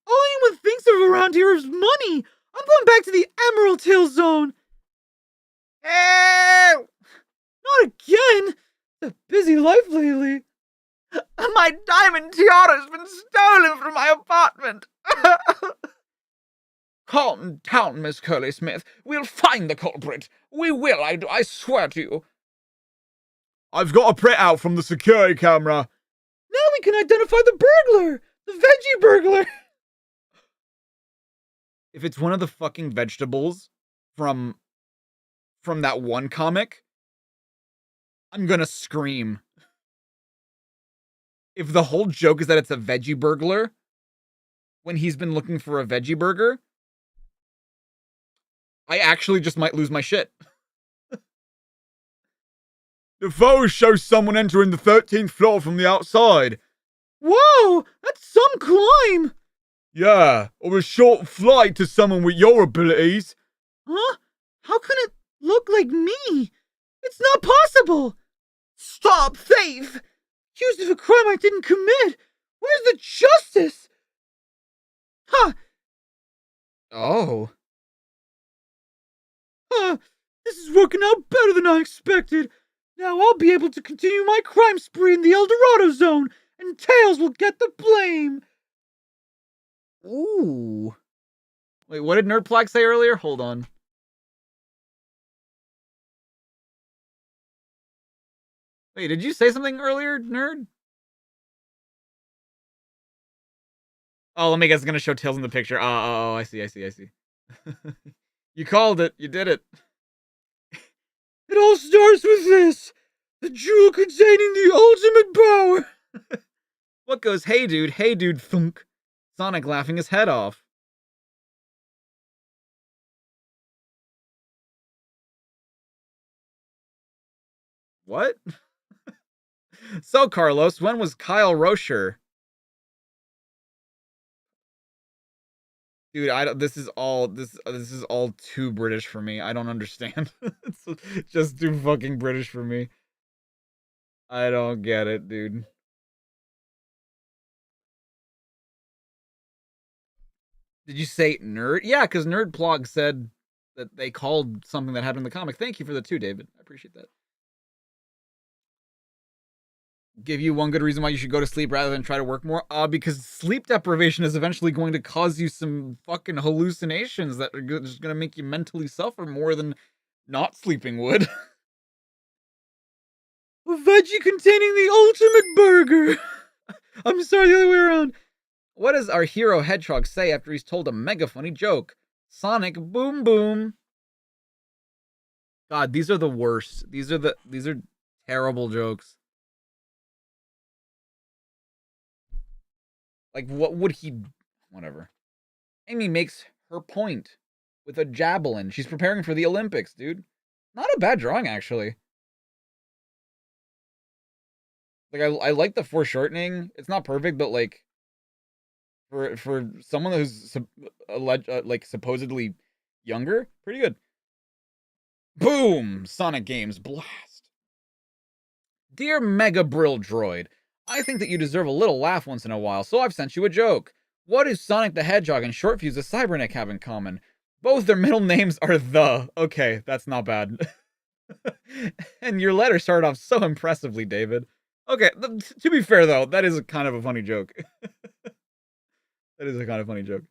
all anyone thinks of around here is money. I'm going back to the Emerald Hill Zone. Help! Not again. It's a busy life lately. My diamond tiara's been stolen from my apartment. Calm down, Miss Curly-Smith. We'll find the culprit. We will, I swear to you. I've got a printout from the security camera. Now we can identify the burglar. The veggie burglar. If it's one of the fucking vegetables from that one comic, I'm gonna scream. If the whole joke is that it's a veggie burglar, when he's been looking for a veggie burger, I actually just might lose my shit. The photos show someone entering the 13th floor from the outside. Whoa, that's some climb. Yeah, or a short flight to someone with your abilities. Huh? How can it look like me? It's not possible. Stop, thief! Accused of a crime I didn't commit. Where's the justice? Huh. Oh. Huh. This is working out better than I expected. Now I'll be able to continue my crime spree in the El Dorado zone, and Tails will get the blame. Ooh. Wait, what did Nerdplug say earlier? Hold on. Wait, did you say something earlier, nerd? Oh, let me guess. It's gonna show Tails in the picture. Oh, I see. You called it. You did it. It all starts with this. The jewel containing the ultimate power. What goes, hey dude, thunk. Sonic laughing his head off. What? So, Carlos, when was Kyle Rocher? Dude, this is all too British for me. I don't understand. It's just too fucking British for me. I don't get it, dude. Did you say nerd? Yeah, because Nerdplog said that they called something that happened in the comic. Thank you for the 2, David. I appreciate that. Give you one good reason why you should go to sleep rather than try to work more? Because sleep deprivation is eventually going to cause you some fucking hallucinations that are just going to make you mentally suffer more than not sleeping would. A veggie containing the ultimate burger. I'm sorry, the other way around. What does our hero Hedgehog say after he's told a mega funny joke? Sonic boom boom. God, these are the worst. These are terrible jokes. Like, what would he... Whatever. Amy makes her point with a javelin. She's preparing for the Olympics, dude. Not a bad drawing, actually. Like, I like the foreshortening. It's not perfect, but, like, for someone who's, like, supposedly younger, pretty good. Boom! Sonic Games blast. Dear Mega Brill Droid, I think that you deserve a little laugh once in a while, so I've sent you a joke. What do Sonic the Hedgehog and Short Fuse the Cybernik have in common? Both their middle names are the. Okay, that's not bad. And your letter started off so impressively, David. Okay, to be fair though, that is kind of a funny joke. That is a kind of funny joke.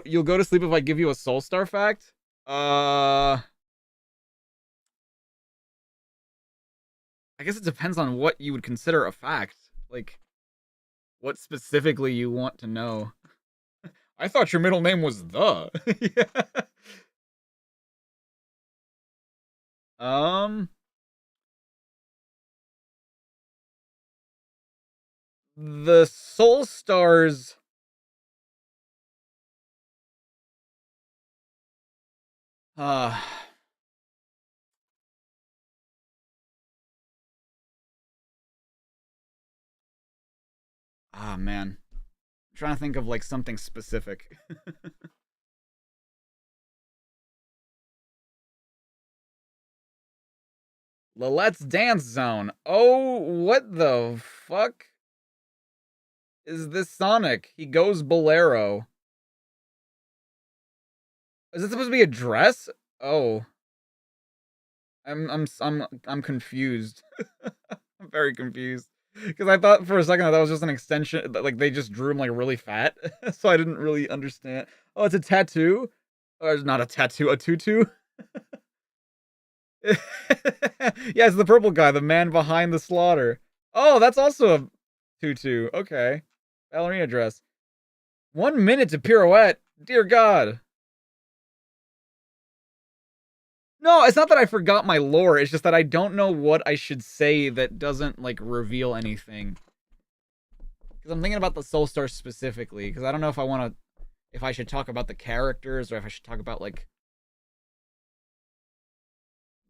You'll go to sleep if I give you a Soul Star fact? I guess it depends on what you would consider a fact. Like, what specifically you want to know. I thought your middle name was the. Yeah. Um, the Soul Stars. Uh, man. I'm trying to think of like something specific. The Let's Dance Zone. Oh, what the fuck is this Sonic? He goes Bolero. Is it supposed to be a dress? Oh, I'm confused. I'm very confused because I thought for a second that was just an extension. Like they just drew him like really fat, so I didn't really understand. Oh, it's a tattoo, or it's not a tattoo, a tutu. Yeah, it's the purple guy, the man behind the slaughter. Oh, that's also a tutu. Okay, ballerina dress. 1 minute to pirouette. Dear God. No, it's not that I forgot my lore. It's just that I don't know what I should say that doesn't like reveal anything. Because I'm thinking about the Soul Stars specifically. Because I don't know if I want to, if I should talk about the characters or if I should talk about like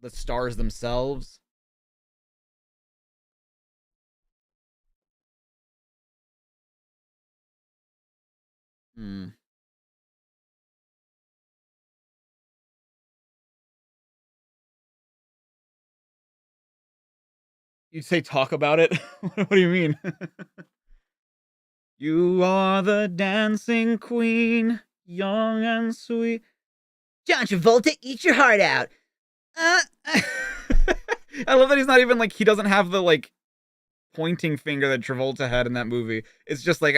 the stars themselves. Hmm. You'd say talk about it? What do you mean? You are the dancing queen, young and sweet. John Travolta, eat your heart out. I love that he's not even like, he doesn't have the like pointing finger that Travolta had in that movie. It's just like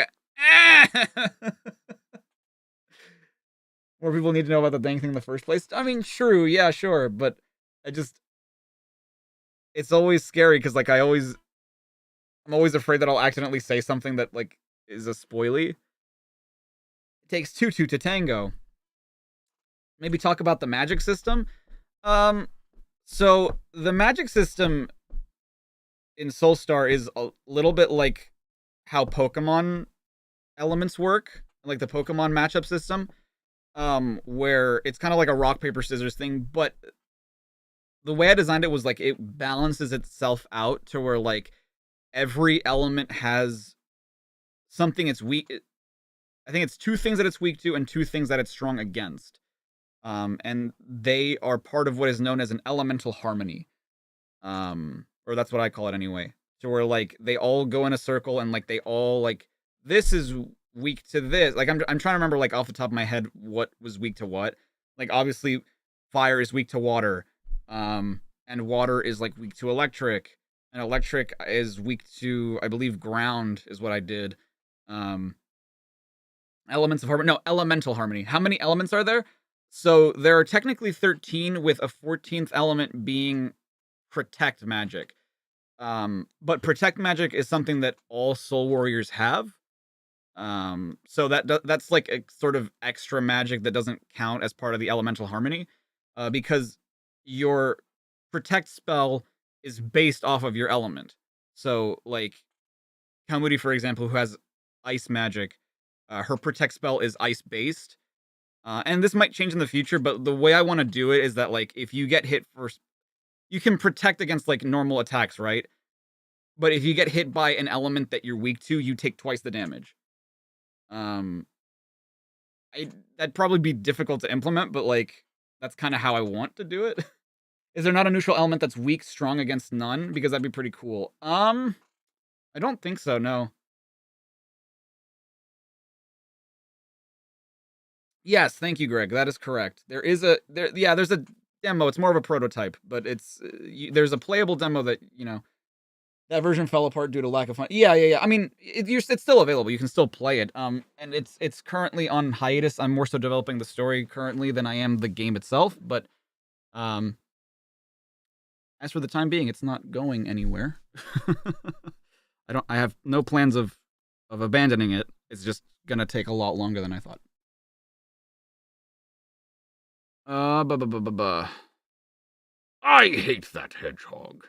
more people need to know about the dang thing in the first place. I mean, true, yeah, sure, but I just, it's always scary because like I'm always afraid that I'll accidentally say something that like is a spoily. It takes two to tango. Maybe talk about the magic system. So the magic system in Soulstar is a little bit like how Pokemon elements work, like the Pokemon matchup system, where it's kind of like a rock paper scissors thing, but the way I designed it was like it balances itself out to where like every element has something it's weak. I think it's two things that it's weak to and two things that it's strong against. And they are part of what is known as an elemental harmony. Or that's what I call it anyway. So where like they all go in a circle and like they all like this is weak to this. Like I'm trying to remember like off the top of my head what was weak to what. Like obviously fire is weak to water. And water is like weak to electric. And electric is weak to, I believe, ground is what I did. Elements of harmony. No, elemental harmony. How many elements are there? So there are technically 13 with a 14th element being protect magic. But protect magic is something that all soul warriors have. So that's like a sort of extra magic that doesn't count as part of the elemental harmony. Because your protect spell is based off of your element. So like Kamudi, for example, who has ice magic, her protect spell is ice based. And this might change in the future, but the way I want to do it is that like if you get hit first, you can protect against like normal attacks, right? But if you get hit by an element that you're weak to, you take twice the damage. That'd probably be difficult to implement, but like that's kind of how I want to do it. Is there not a neutral element that's weak, strong against none? Because that'd be pretty cool. I don't think so, no. Yes, thank you, Greg. That is correct. There's a demo. It's more of a prototype, but it's there's a playable demo that, you know, That version fell apart due to lack of fun. Yeah. I mean, it's still available. You can still play it. And it's currently on hiatus. I'm more so developing the story currently than I am the game itself. But as for the time being, it's not going anywhere. I have no plans of abandoning it. It's just gonna take a lot longer than I thought. I hate that hedgehog.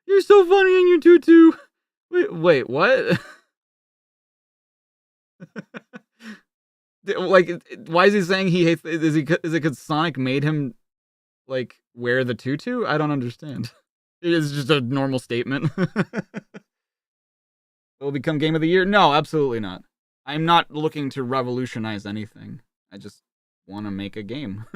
You're so funny in your tutu. Wait, what? Like, why is he saying he hates? Is it because Sonic made him like wear the tutu? I don't understand. It's just a normal statement. Will become game of the year? No, absolutely not. I'm not looking to revolutionize anything. I just want to make a game.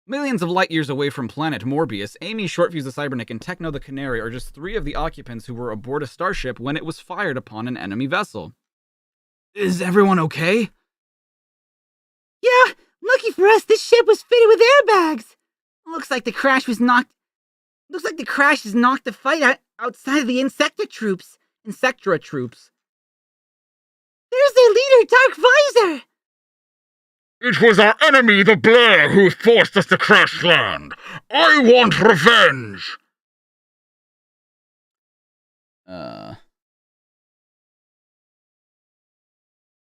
Millions of light years away from planet Morbius, Amy, Shortfuse the Cybernik, and Techno the Canary are just 3 of the occupants who were aboard a starship when it was fired upon an enemy vessel. Is everyone okay? Yeah, lucky for us, this ship was fitted with airbags. Looks like the crash has knocked the fight outside of the Insectra troops. Insectra troops. There's their leader, Dark Visor. It was our enemy, the Blur, who forced us to crash land. I want revenge.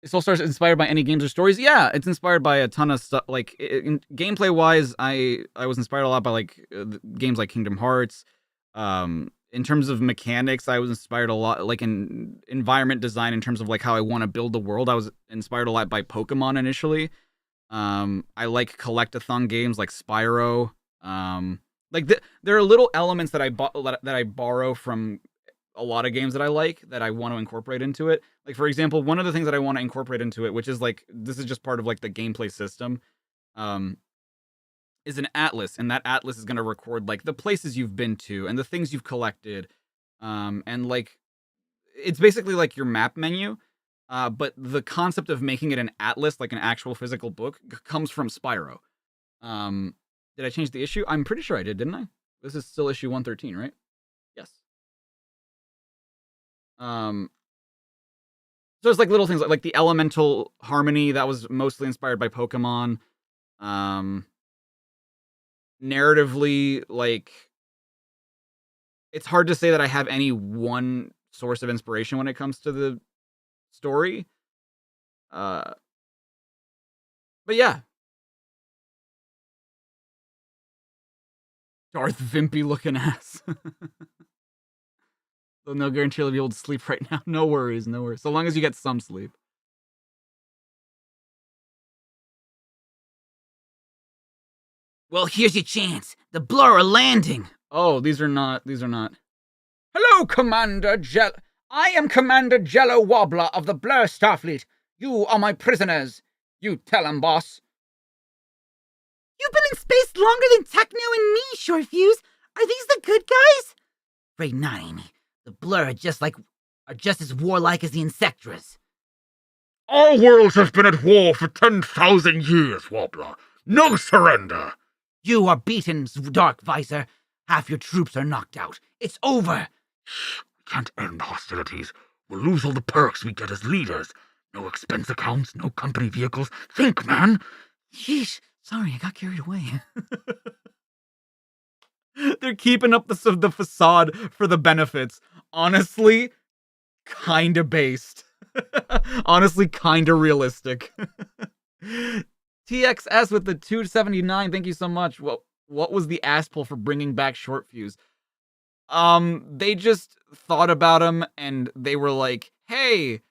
This all starts inspired by any games or stories. Yeah, it's inspired by a ton of stuff. Like gameplay wise, I was inspired a lot by like games like Kingdom Hearts. In terms of mechanics, I was inspired a lot, like in environment design, in terms of like how I want to build the world. I was inspired a lot by Pokemon initially. I like collectathon games like Spyro. There are little elements that I borrow from a lot of games that I like that I want to incorporate into it. Like, for example, one of the things that I want to incorporate into it, which is like, this is just part of like the gameplay system, is an atlas, and that atlas is going to record like the places you've been to and the things you've collected. And like, it's basically like your map menu. But the concept of making it an atlas, like an actual physical book, comes from Spyro. Did I change the issue? I'm pretty sure I did, didn't I? This is still issue 113, right? Yes. So it's like little things like the elemental harmony that was mostly inspired by Pokemon. Narratively, like, it's hard to say that I have any one source of inspiration when it comes to the story. But yeah. Darth Vimpy looking ass. So no guarantee you'll be able to sleep right now. No worries. So long as you get some sleep. Well, here's your chance. The Blur are landing. Oh, these are not. Hello, Commander I am Commander Jello Wobbler of the Blur Starfleet. You are my prisoners. You tell 'em, boss. You've been in space longer than Techno and me, Shortfuse. Are these the good guys? Afraid not, Amy. The Blur are just as warlike as the Insectras. Our worlds have been at war for 10,000 years, Wobbler. No surrender. You are beaten, Dark Visor. Half your troops are knocked out. It's over. We can't end hostilities. We'll lose all the perks we get as leaders. No expense accounts, no company vehicles. Think, man. Yeesh. Sorry, I got carried away. They're keeping up the facade for the benefits. Honestly, kinda based. Honestly, kinda realistic. TXS with the 279. Thank you so much. What was the ass pull for bringing back Shortfuse? They just thought about him and they were like, "Hey,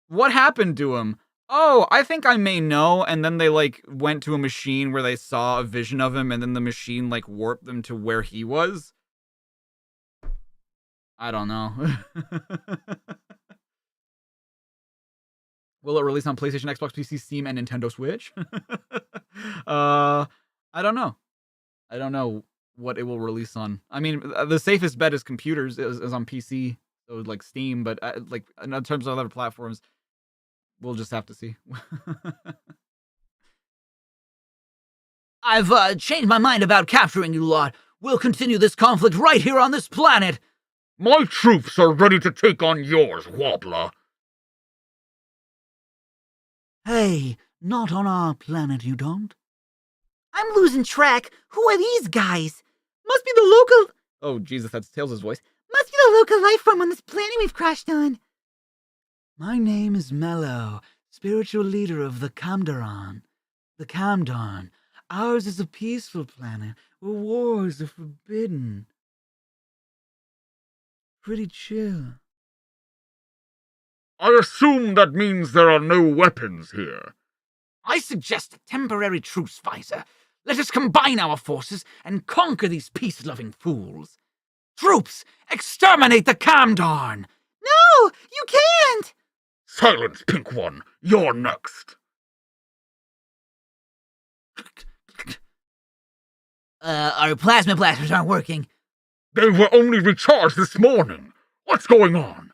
what happened to him?" "Oh, I think I may know." And then they like went to a machine where they saw a vision of him, and then the machine like warped them to where he was. I don't know. Will it release on PlayStation, Xbox, PC, Steam, and Nintendo Switch? I don't know. I don't know what it will release on. I mean, the safest bet is computers, is on PC, so like Steam, but like in terms of other platforms, we'll just have to see. I've changed my mind about capturing you lot. We'll continue this conflict right here on this planet. My troops are ready to take on yours, Wobbler. Hey, not on our planet, you don't? I'm losing track. Who are these guys? Must be the local. Oh, Jesus, that's Tails' voice. Must be the local life form on this planet we've crashed on. My name is Mello, spiritual leader of the Kamdaran. The Kamdarn. Ours is a peaceful planet where wars are forbidden. Pretty chill. I assume that means there are no weapons here. I suggest a temporary truce, Visor. Let us combine our forces and conquer these peace-loving fools. Troops, exterminate the Kamdarn! No, you can't. Silence, Pink One. You're next. Our plasma blasters aren't working. They were only recharged this morning. What's going on?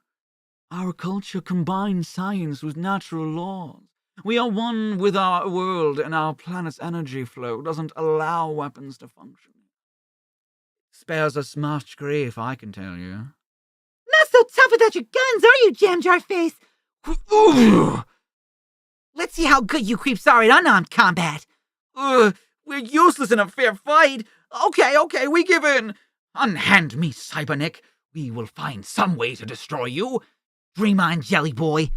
Our culture combines science with natural laws. We are one with our world, and our planet's energy flow doesn't allow weapons to function. Spares us much grief, I can tell you. Not so tough without your guns, are you, Jam Jar Face? Ooh! Let's see how good you creeps are at unarmed combat. We're useless in a fair fight. Okay, we give in. Unhand me, Cybernik. We will find some way to destroy you. Dream on, Jelly Boy.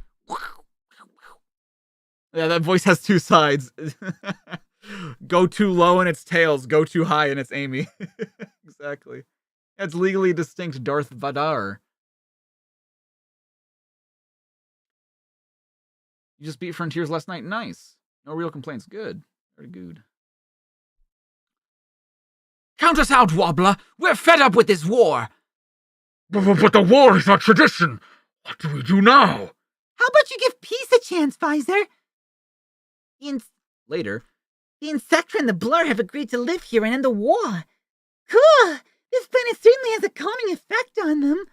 Yeah, that voice has two sides. Go too low and it's Tails. Go too high and it's Amy. Exactly. It's legally distinct Darth Vadar. You just beat Frontiers last night. Nice. No real complaints. Good. Very good. Count us out, Wobbler. We're fed up with this war. But the war is our tradition. What do we do now? How about you give peace a chance, Visor? Later. The Insectra and the Blur have agreed to live here and end the war. Cool! This planet certainly has a calming effect on them.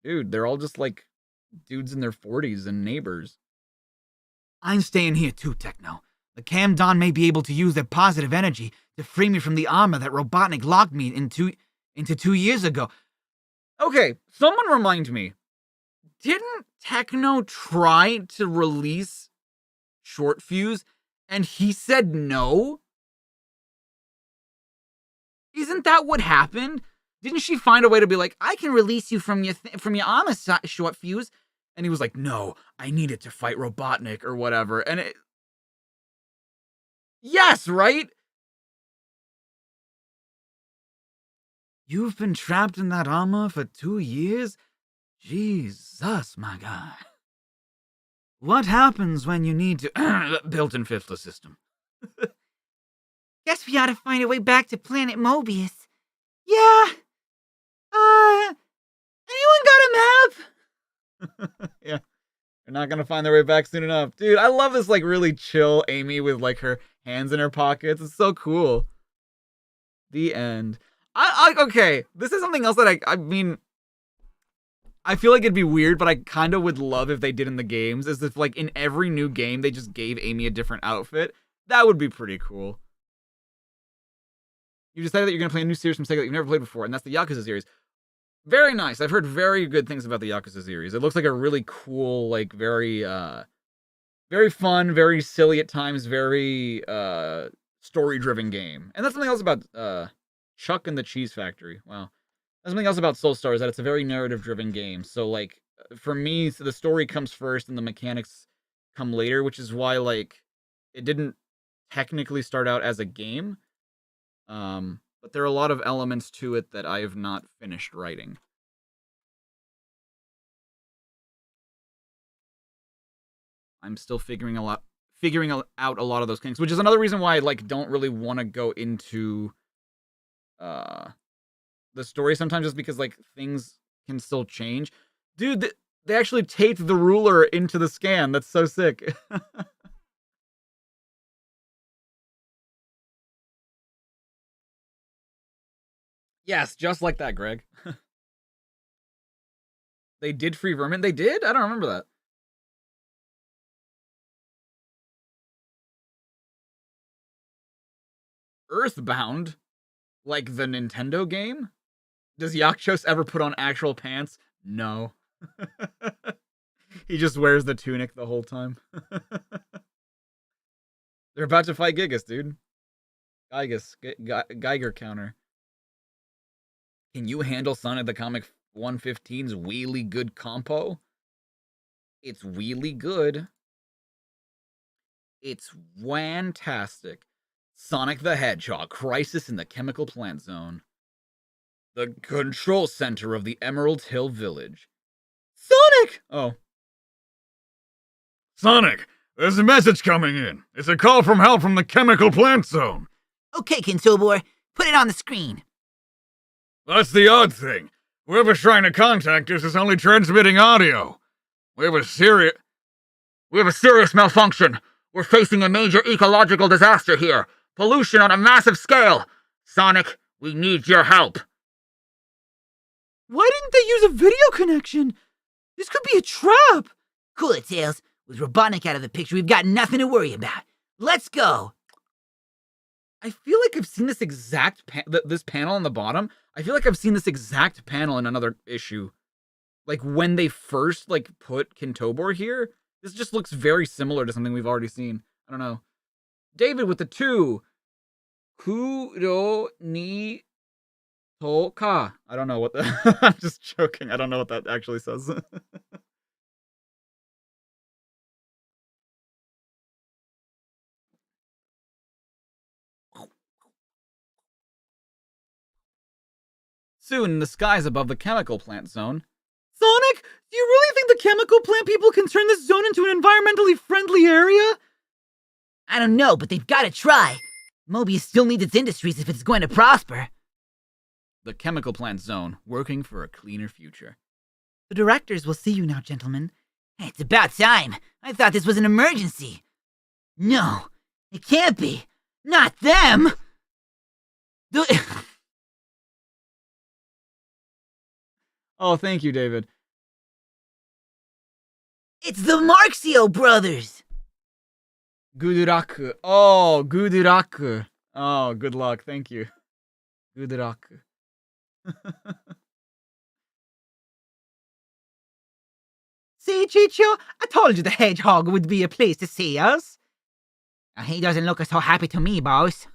Dude, they're all just like dudes in their 40s and neighbors. I'm staying here too, Techno. The Kamdan may be able to use their positive energy to free me from the armor that Robotnik locked me into 2 years ago. Okay, someone remind me. Didn't Techno try to release Short Fuse and he said no? Isn't that what happened? Didn't she find a way to be like, I can release you from your armor, Short Fuse? And he was like, no, I need it to fight Robotnik or whatever. And it... Yes, right? You've been trapped in that armor for 2 years? Jesus, my guy. What happens when you need to... Built-in fifth system. Guess we ought to find a way back to Planet Mobius. Yeah. Anyone got a map? Yeah. They're not gonna find their way back soon enough. Dude, I love this, like, really chill Amy with, like, her hands in her pockets. It's so cool. The end. Okay, this is something else that I mean, I feel like it'd be weird, but I kind of would love if they did in the games, is if, like, in every new game, they just gave Amy a different outfit. That would be pretty cool. You decided that you're going to play a new series from Sega that you've never played before, and that's the Yakuza series. Very nice. I've heard very good things about the Yakuza series. It looks like a really cool, like, very fun, very silly at times, very story-driven game. And that's something else about Chuck and the Cheese Factory. Wow. That's something else about Soulstar is that it's a very narrative-driven game. So, like, for me, so the story comes first and the mechanics come later, which is why, like, it didn't technically start out as a game. But there are a lot of elements to it that I have not finished writing. I'm still figuring out a lot of those things, which is another reason why I, like, don't really want to go into the story sometimes, just because, like, things can still change. Dude, they actually taped the ruler into the scan. That's so sick. Yes, just like that, Greg. They did free Vermin? They did? I don't remember that. Earthbound, like the Nintendo game? Does Yakchos ever put on actual pants? No. He just wears the tunic the whole time. They're about to fight Gigas, dude. Geiger counter. Can you handle Sonic the Comic 115's wheelie good compo? It's wheelie good. It's fantastic. Sonic the Hedgehog, Crisis in the Chemical Plant Zone. The control center of the Emerald Hill Village. Sonic! Oh. Sonic, there's a message coming in. It's a call from help from the Chemical Plant Zone. Okay, Kintobor, put it on the screen. That's the odd thing. Whoever's trying to contact us is only transmitting audio. We have a serious malfunction. We're facing a major ecological disaster here. Pollution on a massive scale. Sonic, we need your help. Why didn't they use a video connection? This could be a trap. Cool it, Tails. With Robotnik out of the picture, we've got nothing to worry about. Let's go. I feel like I've seen this exact this panel on the bottom. I feel like I've seen this exact panel in another issue. Like when they first put Kintobor here, this just looks very similar to something we've already seen. I don't know. David with the 2. Kuro ni toka. I don't know what the I'm just joking. I don't know what that actually says. Soon in the skies above the chemical plant zone. Sonic, do you really think the chemical plant people can turn this zone into an environmentally friendly area? I don't know, but they've got to try. Mobius still needs its industries if it's going to prosper. The chemical plant zone, working for a cleaner future. The directors will see you now, gentlemen. It's about time. I thought this was an emergency. No, it can't be. Not them! Oh, thank you, David. It's the Marxio brothers! Guduraku. Oh, Guduraku. Oh, good luck. Thank you. Guduraku. See, Chicho? I told you the hedgehog would be a place to see us. He doesn't look so happy to me, boss.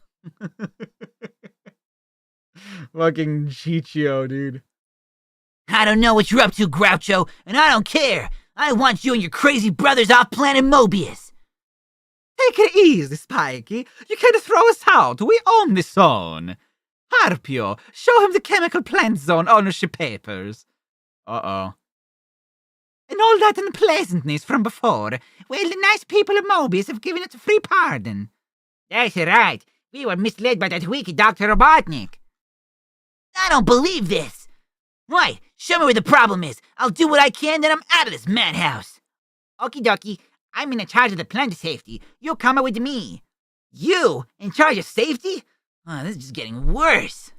Fucking Chichio, dude. I don't know what you're up to, Groucho, and I don't care. I want you and your crazy brothers off planet Mobius. Take it easy, Spikey. You can't throw us out. We own this zone. Harpio, show him the chemical plant zone ownership papers. Uh-oh. And all that unpleasantness from before. Well, the nice people of Mobius have given us a free pardon. That's right. We were misled by that wicked Dr. Robotnik. I don't believe this. Right, show me where the problem is. I'll do what I can, then I'm out of this madhouse. Okie dokie, I'm in charge of the plant safety. You come with me. You? In charge of safety? Oh, this is just getting worse.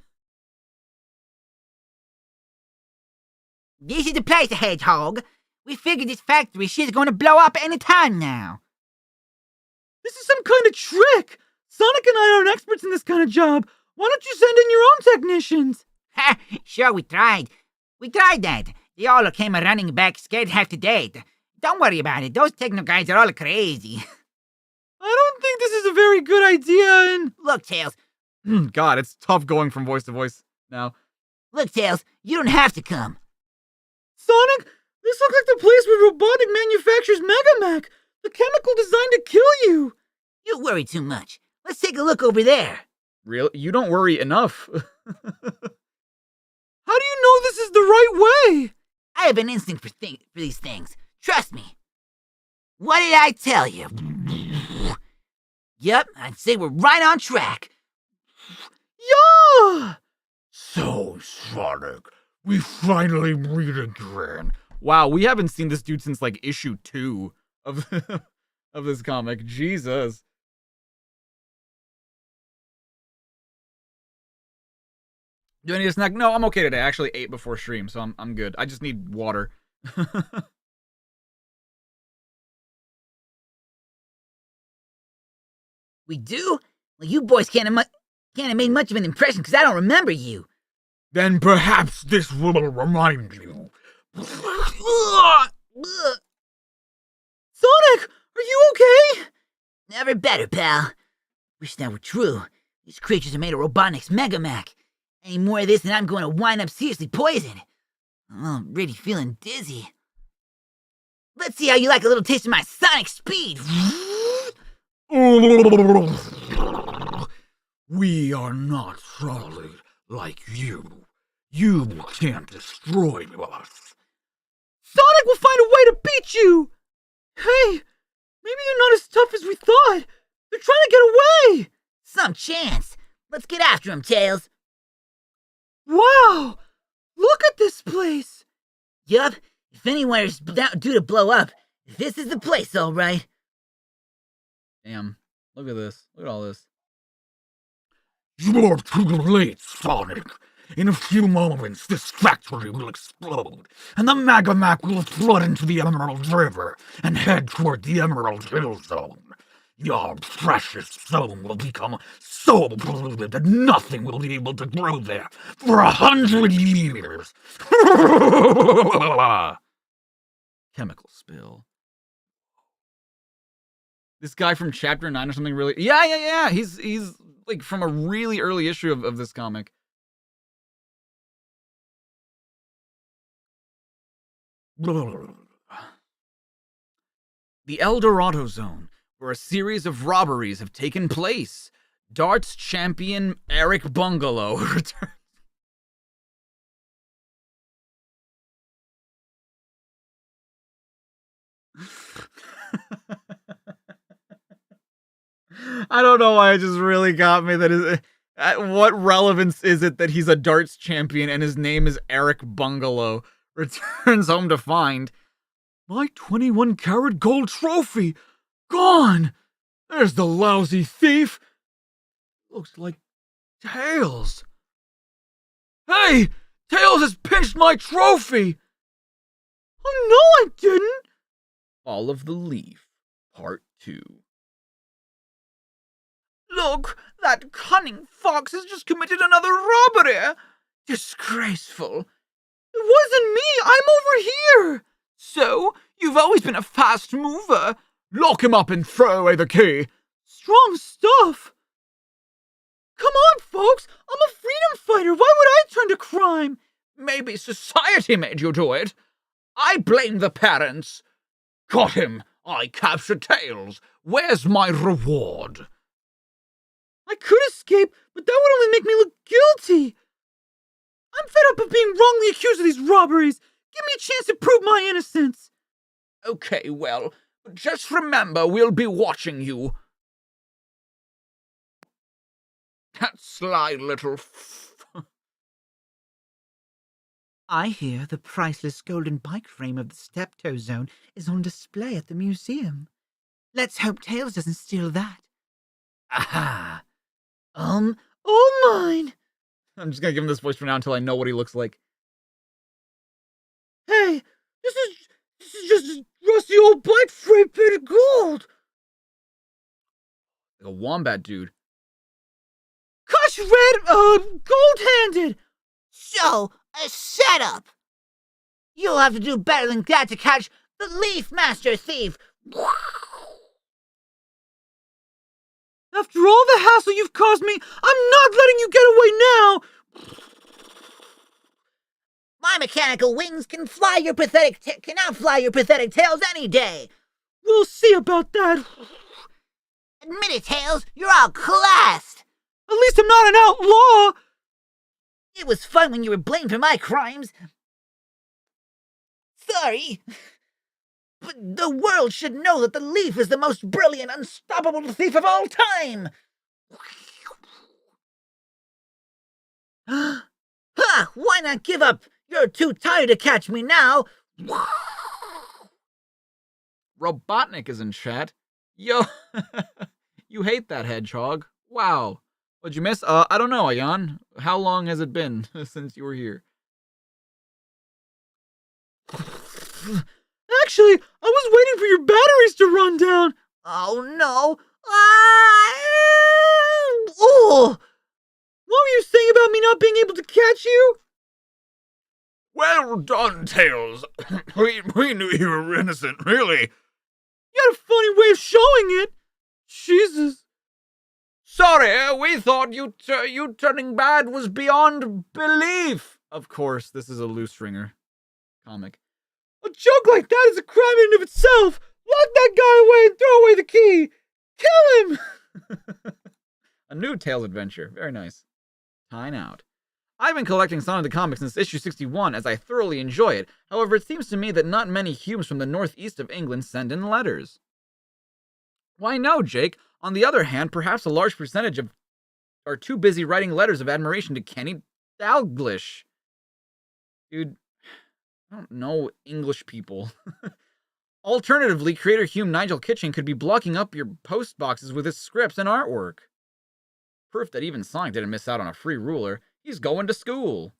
This is the place, Hedgehog. We figured this factory shit's going to blow up any time now. This is some kind of trick. Sonic and I aren't experts in this kind of job. Why don't you send in your own technicians? Ha! Sure, we tried. We tried that. They all came running back scared half to death. Don't worry about it. Those techno guys are all crazy. I don't think this is a very good idea, and... Look, Tails. God, it's tough going from voice to voice now. Look, Tails, you don't have to come. Sonic, this looks like the place where Robotnik manufactures Megamac, the chemical designed to kill you. You worry too much. Let's take a look over there. Really? You don't worry enough. How do you know this is the right way? I have an instinct for these things. Trust me. What did I tell you? Yep, I'd say we're right on track. Yeah! So, Sonic, we finally meet again. Wow, we haven't seen this dude since issue 2 of of this comic. Jesus. Do I need a snack? No, I'm okay today. I actually ate before stream, so I'm good. I just need water. We do? Well, you boys can't Can't have made much of an impression because I don't remember you. Then perhaps this will remind you. Ugh. Sonic, are you okay? Never better, pal. Wish that were true. These creatures are made of Robotnik's Megamac. Any more of this and I'm going to wind up seriously poisoned. I'm already feeling dizzy. Let's see how you like a little taste of my sonic speed. We are not solid like you. You can't destroy us. Sonic will find a way to beat you! Hey, maybe you're not as tough as we thought. They're trying to get away! Some chance. Let's get after him, Tails. Wow! Look at this place! Yup, if anywhere's due to blow up, this is the place, all right. Damn. Look at this. Look at all this. You're too late, Sonic. In a few moments, this factory will explode, and the Megamac will flood into the Emerald River and head toward the Emerald Hill Zone. Your precious zone will become so polluted that nothing will be able to grow there for 100 years. Chemical spill. This guy from chapter 9 or something really... Yeah. He's like from a really early issue of this comic. The El Dorado Zone, where a series of robberies have taken place. Darts champion Eric Bungalow returns. I don't know why it just really got me. That is, what relevance is it that he's a darts champion and his name is Eric Bungalow? Returns home to find my 21-karat gold trophy gone. There's the lousy thief. Looks like Tails. Hey, Tails has pinched my trophy. Oh no, I didn't. Fall of the Leaf, Part 2. Look, that cunning fox has just committed another robbery. Disgraceful. It wasn't me. I'm over here. So, you've always been a fast mover. Lock him up and throw away the key. Strong stuff. Come on, folks. I'm a freedom fighter. Why would I turn to crime? Maybe society made you do it. I blame the parents. Got him. I captured Tails. Where's my reward? I could escape, but that would only make me look guilty. I'm fed up of being wrongly accused of these robberies. Give me a chance to prove my innocence. Okay, well, just remember we'll be watching you. That sly little I hear the priceless golden bike frame of the Steptoe Zone is on display at the museum. Let's hope Tails doesn't steal that. Aha! All mine! I'm just gonna give him this voice for now until I know what he looks like. Hey, this is just a rusty old bike frame painted gold! Like a wombat dude. Cush red, gold-handed! So, shut up. You'll have to do better than that to catch the Leaf Master Thief. After all the hassle you've caused me, I'm not letting you get away now! My mechanical wings can outfly your pathetic tails any day. We'll see about that. Admit it, Tails, you're outclassed. At least I'm not an outlaw! It was fun when you were blamed for my crimes. Sorry. But the world should know that the Leaf is the most brilliant, unstoppable thief of all time! Ha! Why not give up? You're too tired to catch me now! Robotnik is in chat. Yo, you hate that hedgehog. Wow. What'd you miss? I don't know, Ayan. How long has it been since you were here? Actually, I was waiting for your batteries to run down. Oh no! Ah! Oh! What were you saying about me not being able to catch you? Well done, Tails. we knew you were innocent, really. You had a funny way of showing it. Jesus. Sorry, we thought you turning bad was beyond belief. Of course, this is a loose stringer comic. A joke like that is a crime in and of itself. Lock that guy away and throw away the key. Kill him. A new Tales adventure. Very nice. Time out. I've been collecting Sonic the Comic since issue 61, as I thoroughly enjoy it. However, it seems to me that not many humans from the northeast of England send in letters. Why no, Jake? On the other hand, perhaps a large percentage are too busy writing letters of admiration to Kenny Dalglish. Dude, I don't know English people. Alternatively, creator Hume Nigel Kitchen could be blocking up your post boxes with his scripts and artwork. Proof that even Sonic didn't miss out on a free ruler. He's going to school.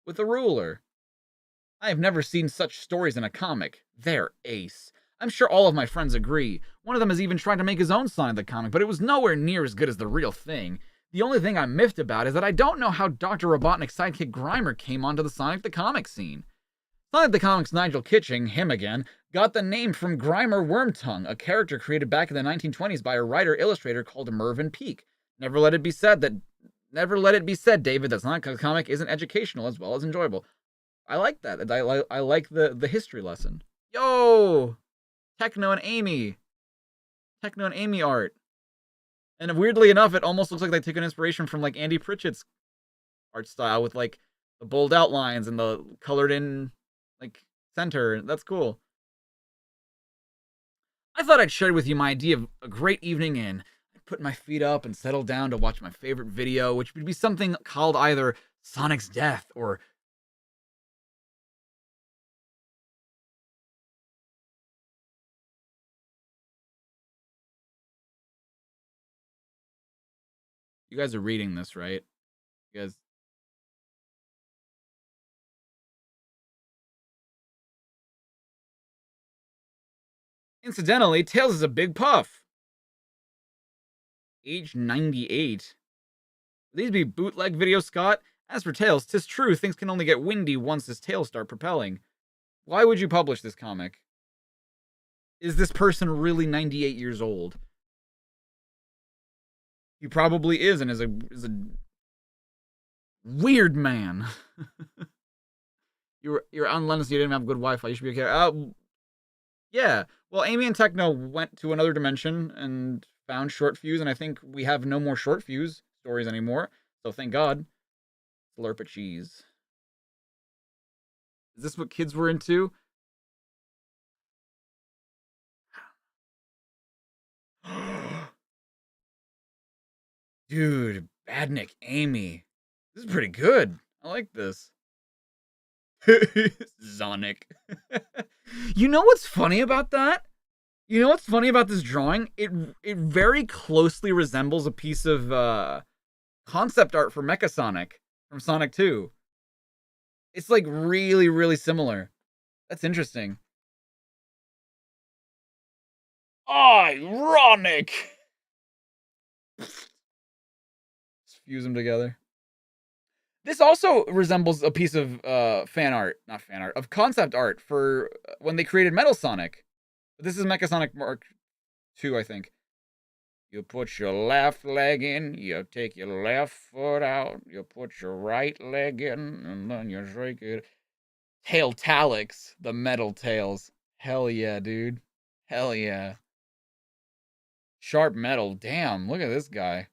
With a ruler. I have never seen such stories in a comic. They're ace. I'm sure all of my friends agree. One of them has even tried to make his own Sonic the Comic, but it was nowhere near as good as the real thing. The only thing I'm miffed about is that I don't know how Dr. Robotnik's sidekick Grimer came onto the Sonic the Comic scene. Sonic the Comic's Nigel Kitching, him again, got the name from Grimer Wormtongue, a character created back in the 1920s by a writer-illustrator called Mervyn Peake. Never let it be said, David, that Sonic the Comic isn't educational as well as enjoyable. I like that. I like the history lesson. Yo! Techno and Amy art. And weirdly enough, it almost looks like they took an inspiration from like Andy Pritchett's art style with like the bold outlines and the colored in like center. That's cool. I thought I'd share with you my idea of a great evening in. I'd put my feet up and settle down to watch my favorite video, which would be something called either Sonic's Death or you guys are reading this, right? You guys. Incidentally, Tails is a big puff. Age 98. Will these be bootleg videos, Scott? As for Tails, 'tis true, things can only get windy once his tails start propelling. Why would you publish this comic? Is this person really 98 years old? He probably is, and is a weird man. you're unless you didn't have good Wi-Fi. You should be okay. Yeah. Well, Amy and Techno went to another dimension and found short fuse, and I think we have no more short fuse stories anymore. So thank God. Slurp a cheese. Is this what kids were into? Dude, Badnik, Amy. This is pretty good. I like this. Zonic. You know what's funny about that? You know what's funny about this drawing? It very closely resembles a piece of concept art for Mecha Sonic from Sonic 2. It's like really, really similar. That's interesting. Ironic. Fuse them together. This also resembles a piece of of concept art for when they created Metal Sonic. This is Mecha Sonic Mark II, I think. You put your left leg in, you take your left foot out, you put your right leg in, and then you shake it. Tailtalics, the metal tails. Hell yeah, dude. Hell yeah. Sharp metal. Damn, look at this guy.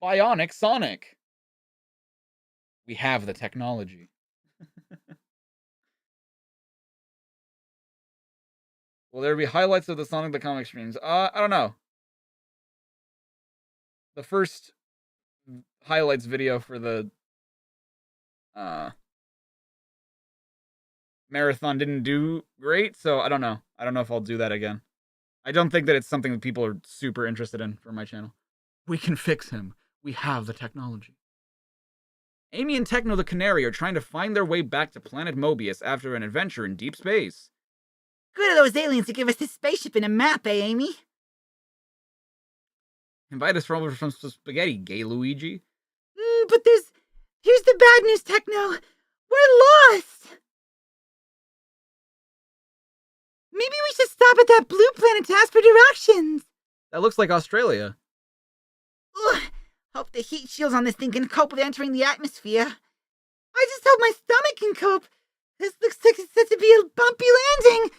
Bionic Sonic. We have the technology. Will there be highlights of the Sonic the Comic streams? I don't know. The first highlights video for the marathon didn't do great, so I don't know. I don't know if I'll do that again. I don't think that it's something that people are super interested in for my channel. We can fix him. We have the technology. Amy and Techno the Canary are trying to find their way back to planet Mobius after an adventure in deep space. Good of those aliens to give us this spaceship and a map, eh, Amy? Invite us over for some spaghetti, gay Luigi. But here's the bad news, Techno. We're lost. Maybe we should stop at that blue planet to ask for directions. That looks like Australia. Ugh, hope the heat shields on this thing can cope with entering the atmosphere. I just hope my stomach can cope. This looks like it's set to be a bumpy landing.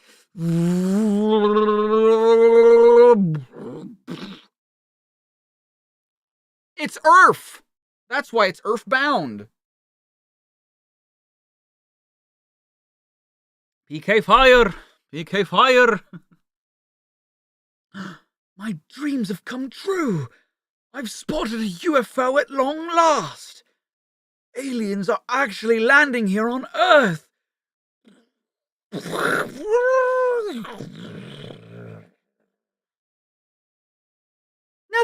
It's Earth! That's why it's Earthbound. PK fire! PK fire! My dreams have come true. I've spotted a UFO at long last. Aliens are actually landing here on Earth. Now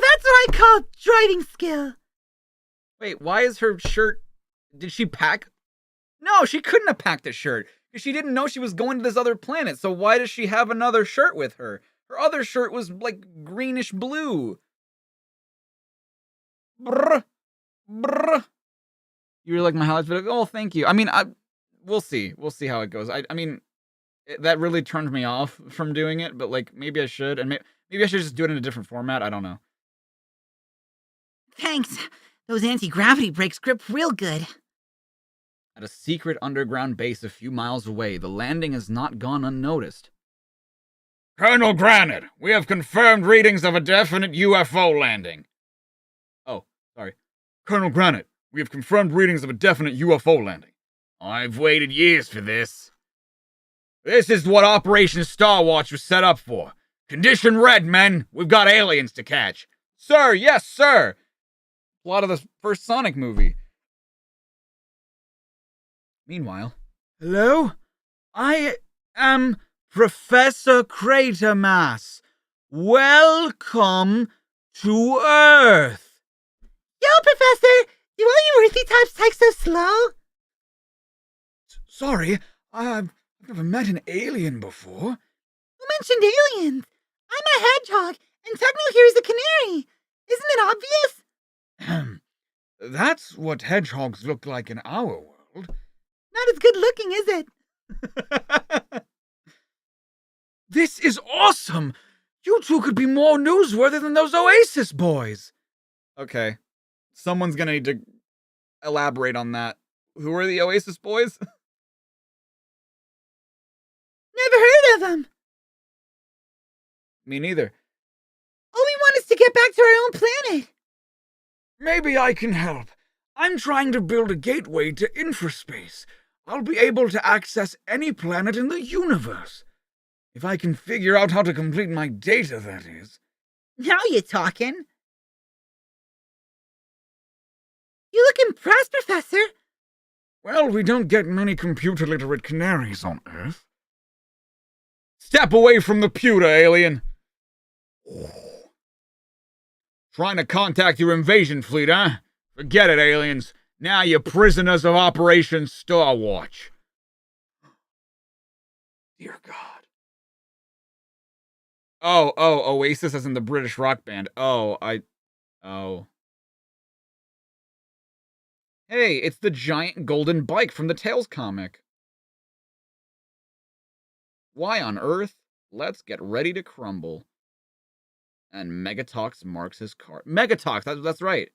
that's what I call driving skill. Wait, why is her shirt... Did she pack? No, she couldn't have packed a shirt. Because she didn't know she was going to this other planet, so why does she have another shirt with her? Her other shirt was, like, greenish blue. Brr. Brr. You really like my highlights video? Oh, thank you. I mean, we'll see. We'll see how it goes. I mean, that really turned me off from doing it, but, like, maybe I should. And maybe I should just do it in a different format. I don't know. Thanks. Those anti-gravity brakes grip real good. At a secret underground base a few miles away, the landing has not gone unnoticed. Colonel Granite, we have confirmed readings of a definite UFO landing. Oh, sorry. Colonel Granite, we have confirmed readings of a definite UFO landing. I've waited years for this. This is what Operation Starwatch was set up for. Condition red, men. We've got aliens to catch. Sir, yes, sir. Plot of the first Sonic movie. Meanwhile, Hello? I am Professor Cratermass. Welcome to Earth. Yo, Professor! Do all you earthy types take so slow? Sorry, I've never met an alien before. Who mentioned aliens? I'm a hedgehog, and Techno here is a canary. Isn't it obvious? That's what hedgehogs look like in our world. Not as good looking, is it? This is awesome! You two could be more newsworthy than those Oasis boys. okay. Someone's gonna need to elaborate on that. Who are the Oasis boys? Never heard of them. Me neither. All we want is to get back to our own planet. Maybe I can help. I'm trying to build a gateway to infraspace. I'll be able to access any planet in the universe. If I can figure out how to complete my data, that is. Now you're talking. You look impressed, Professor. Well, we don't get many computer-literate canaries on Earth. Step away from the pewter, alien. Trying to contact your invasion fleet, huh? Forget it, aliens. Now you're prisoners of Operation Starwatch. Dear God. Oh, Oasis as in the British rock band. Oh. Hey, it's the giant golden bike from the Tales comic. Why on earth? Let's get ready to crumble. And Megatox marks his card. Megatox, that's right.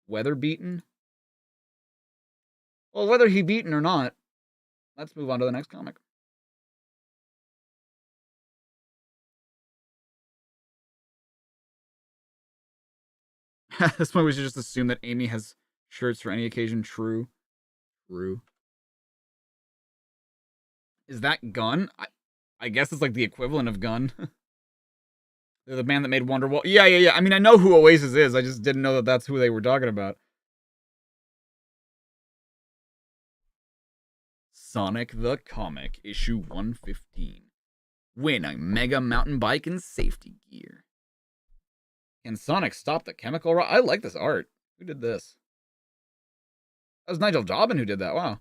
Weather beaten? Well, whether he beaten or not, let's move on to the next comic. At this point, we should just assume that Amy has shirts for any occasion. True. Is that Gun? I guess it's like the equivalent of Gun. They're the band that made Wonderwall. Yeah. I mean, I know who Oasis is. I just didn't know that that's who they were talking about. Sonic the Comic, issue 115. Win a mega mountain bike and safety gear. Can Sonic stop the chemical rot? I like this art. Who did this? That was Nigel Dobbin who did that. Wow.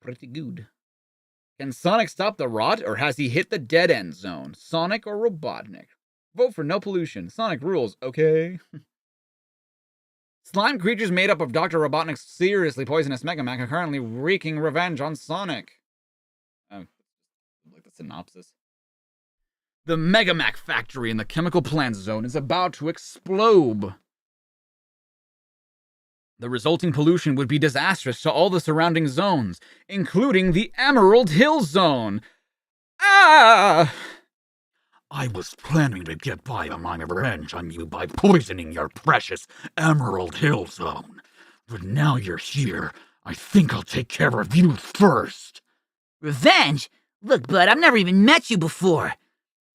Pretty good. Can Sonic stop the rot, or has he hit the dead end zone? Sonic or Robotnik? Vote for no pollution. Sonic rules, okay? Slime creatures made up of Dr. Robotnik's seriously poisonous Megamac are currently wreaking revenge on Sonic. Oh, like the synopsis. The Megamac factory in the chemical plant zone is about to explode. The resulting pollution would be disastrous to all the surrounding zones, including the Emerald Hill Zone. Ah! I was planning to get by on my revenge on you by poisoning your precious Emerald Hill Zone. But now you're here, I think I'll take care of you first. Revenge? Look, bud, I've never even met you before.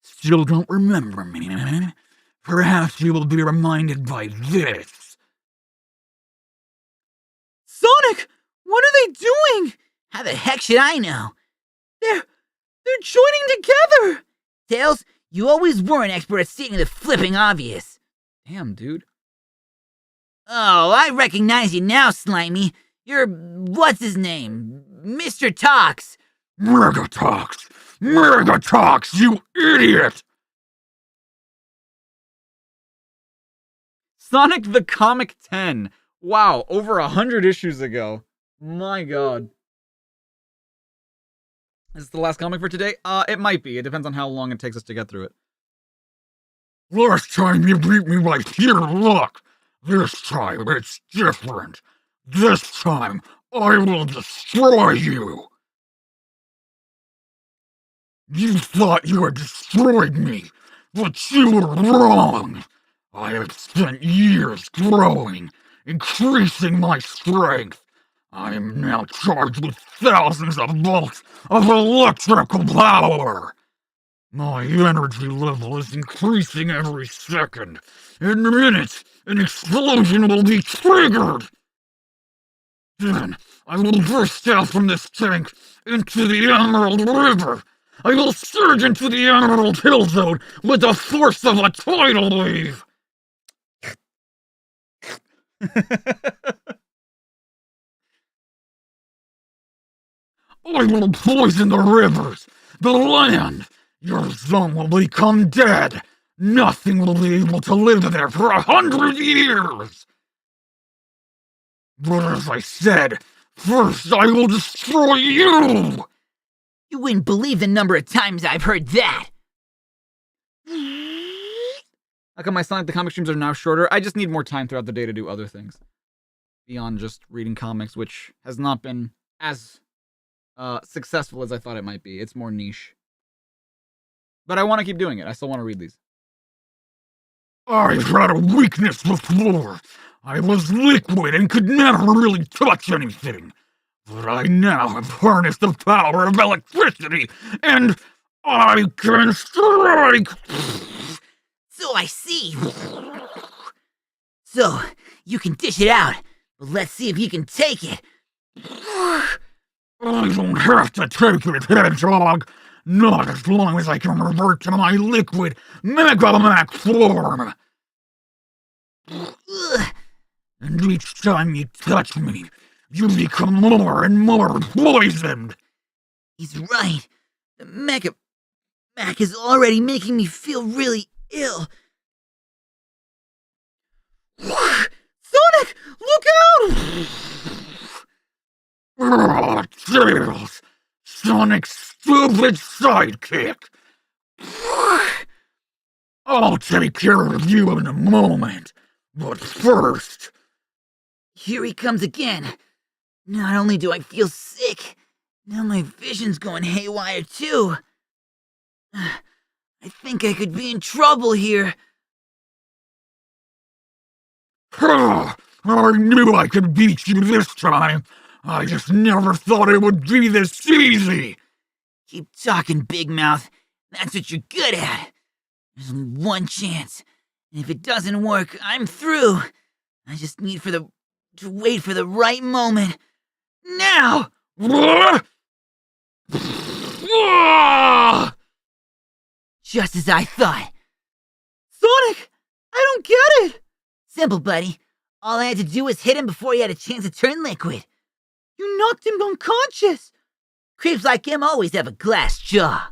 Still don't remember me? Perhaps you will be reminded by this. Sonic, what are they doing? How the heck should I know? They're joining together. Tails, you always were an expert at stating the flipping obvious. Damn, dude. Oh, I recognize you now, Slimy. You're, what's his name? Mr. Tox. Megatox! Megatox, you idiot! Sonic the Comic 10. Wow, over 100 issues ago. My god. Is this the last comic for today? It might be. It depends on how long it takes us to get through it. Last time you beat me by sheer luck. This time it's different. This time I will destroy you. You thought you had destroyed me, but you were wrong. I have spent years growing, increasing my strength. I am now charged with thousands of volts of electrical power. My energy level is increasing every second. In minutes, an explosion will be triggered. Then I will burst out from this tank into the Emerald River. I will surge into the Emerald Hill Zone with the force of a tidal wave. I will poison the rivers, the land. Your zone will become dead. Nothing will be able to live there for 100 years. But as I said, first I will destroy you. You wouldn't believe the number of times I've heard that. How come my Sonic the Comic streams are now shorter? I just need more time throughout the day to do other things. Beyond just reading comics, which has not been as successful as I thought it might be. It's more niche. But I want to keep doing it. I still want to read these. I've had a weakness before. I was liquid and could never really touch anything. But I now have harnessed the power of electricity, and I can strike! So I see. So, you can dish it out, but let's see if you can take it. I don't have to take it, Hedgehog. Not as long as I can revert to my liquid Megamac form. And each time you touch me, you become more and more poisoned. He's right. The Megamac is already making me feel really ill. Sonic, look out! Oh, Tails! Sonic's stupid sidekick! I'll take care of you in a moment, but first... Here he comes again. Not only do I feel sick, now my vision's going haywire too. I think I could be in trouble here. I knew I could beat you this time. I just never thought it would be this easy. Keep talking, Big Mouth. That's what you're good at. There's only one chance, and if it doesn't work, I'm through. I just need to wait for the right moment. Now! Just as I thought. Sonic, I don't get it. Simple, buddy. All I had to do was hit him before he had a chance to turn liquid. You knocked him unconscious. Creeps like him always have a glass jaw.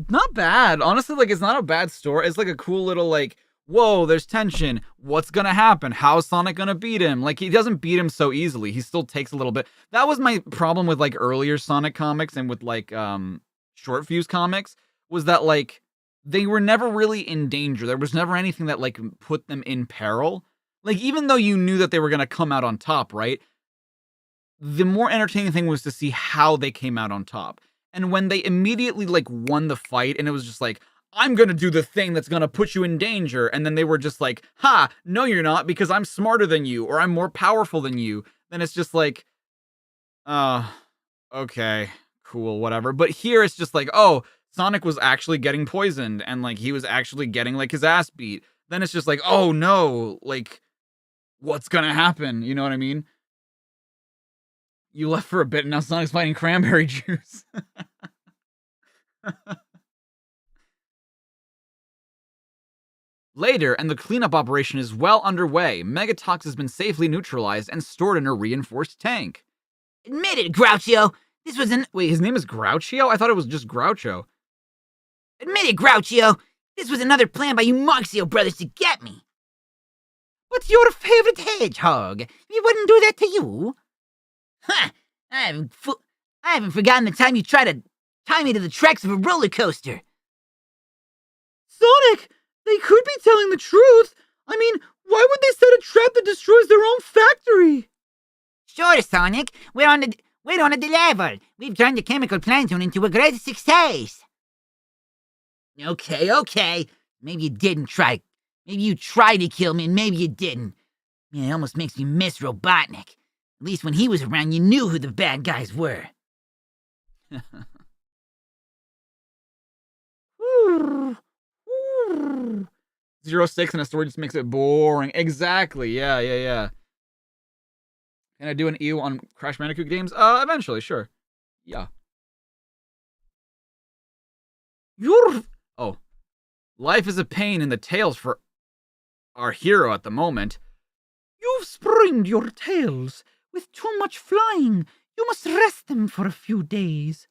Not bad. Honestly, like, it's not a bad story. It's like a cool little, like, whoa, there's tension. What's gonna happen? How's Sonic gonna beat him? Like, he doesn't beat him so easily. He still takes a little bit. That was my problem with, like, earlier Sonic comics and with, like, short fuse comics, was that, like, they were never really in danger. There was never anything that, like, put them in peril. Like, even though you knew that they were gonna come out on top, right? The more entertaining thing was to see how they came out on top. And when they immediately, like, won the fight, and it was just like, I'm gonna do the thing that's gonna put you in danger, and then they were just like, ha, no you're not, because I'm smarter than you, or I'm more powerful than you, then it's just like, okay, cool, whatever. But here it's just like, oh, Sonic was actually getting poisoned, and, like, he was actually getting, like, his ass beat. Then it's just like, oh no, like, what's gonna happen? You know what I mean? You left for a bit, and now Sonic's fighting cranberry juice. Later, and the cleanup operation is well underway. Megatox has been safely neutralized and stored in a reinforced tank. Admit it, Groucho. This was an... Wait, his name is Groucho? I thought it was just Groucho. Admit it, Groucho. This was another plan by you Marxio brothers to get me. What's your favorite hedgehog? We wouldn't do that to you. Huh. I haven't forgotten the time you tried to tie me to the tracks of a roller coaster. Sonic, they could be telling the truth. I mean, why would they set a trap that destroys their own factory? Sure, Sonic. We're on the level. We've turned the chemical plant into a great success. Okay. Maybe you didn't try. Maybe you tried to kill me, and maybe you didn't. Man, it almost makes me miss Robotnik. At least when he was around, you knew who the bad guys were. 06 and a story just makes it boring. Exactly. Yeah. Can I do an EU on Crash Bandicoot games? Eventually, sure. Yeah. Oh. Life is a pain in the tails for our hero at the moment. You've sprained your tails. With too much flying, you must rest them for a few days.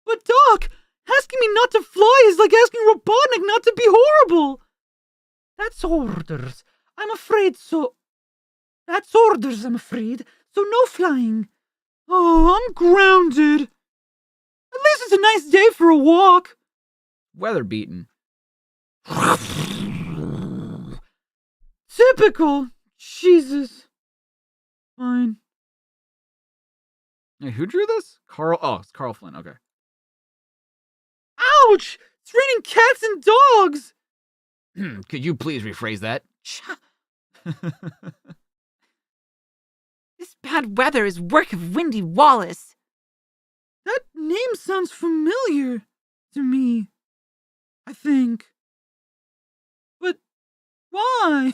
But Doc, asking me not to fly is like asking Robotnik not to be horrible. That's orders. I'm afraid so. That's orders, I'm afraid. So no flying. Oh, I'm grounded. At least it's a nice day for a walk. Weather beaten. Typical. Jesus. Fine. Hey, who drew this? Carl. Oh, it's Carl Flynn. Okay. Ouch! It's raining cats and dogs. Could you please rephrase that? This bad weather is work of Windy Wallace. That name sounds familiar to me. I think. But why?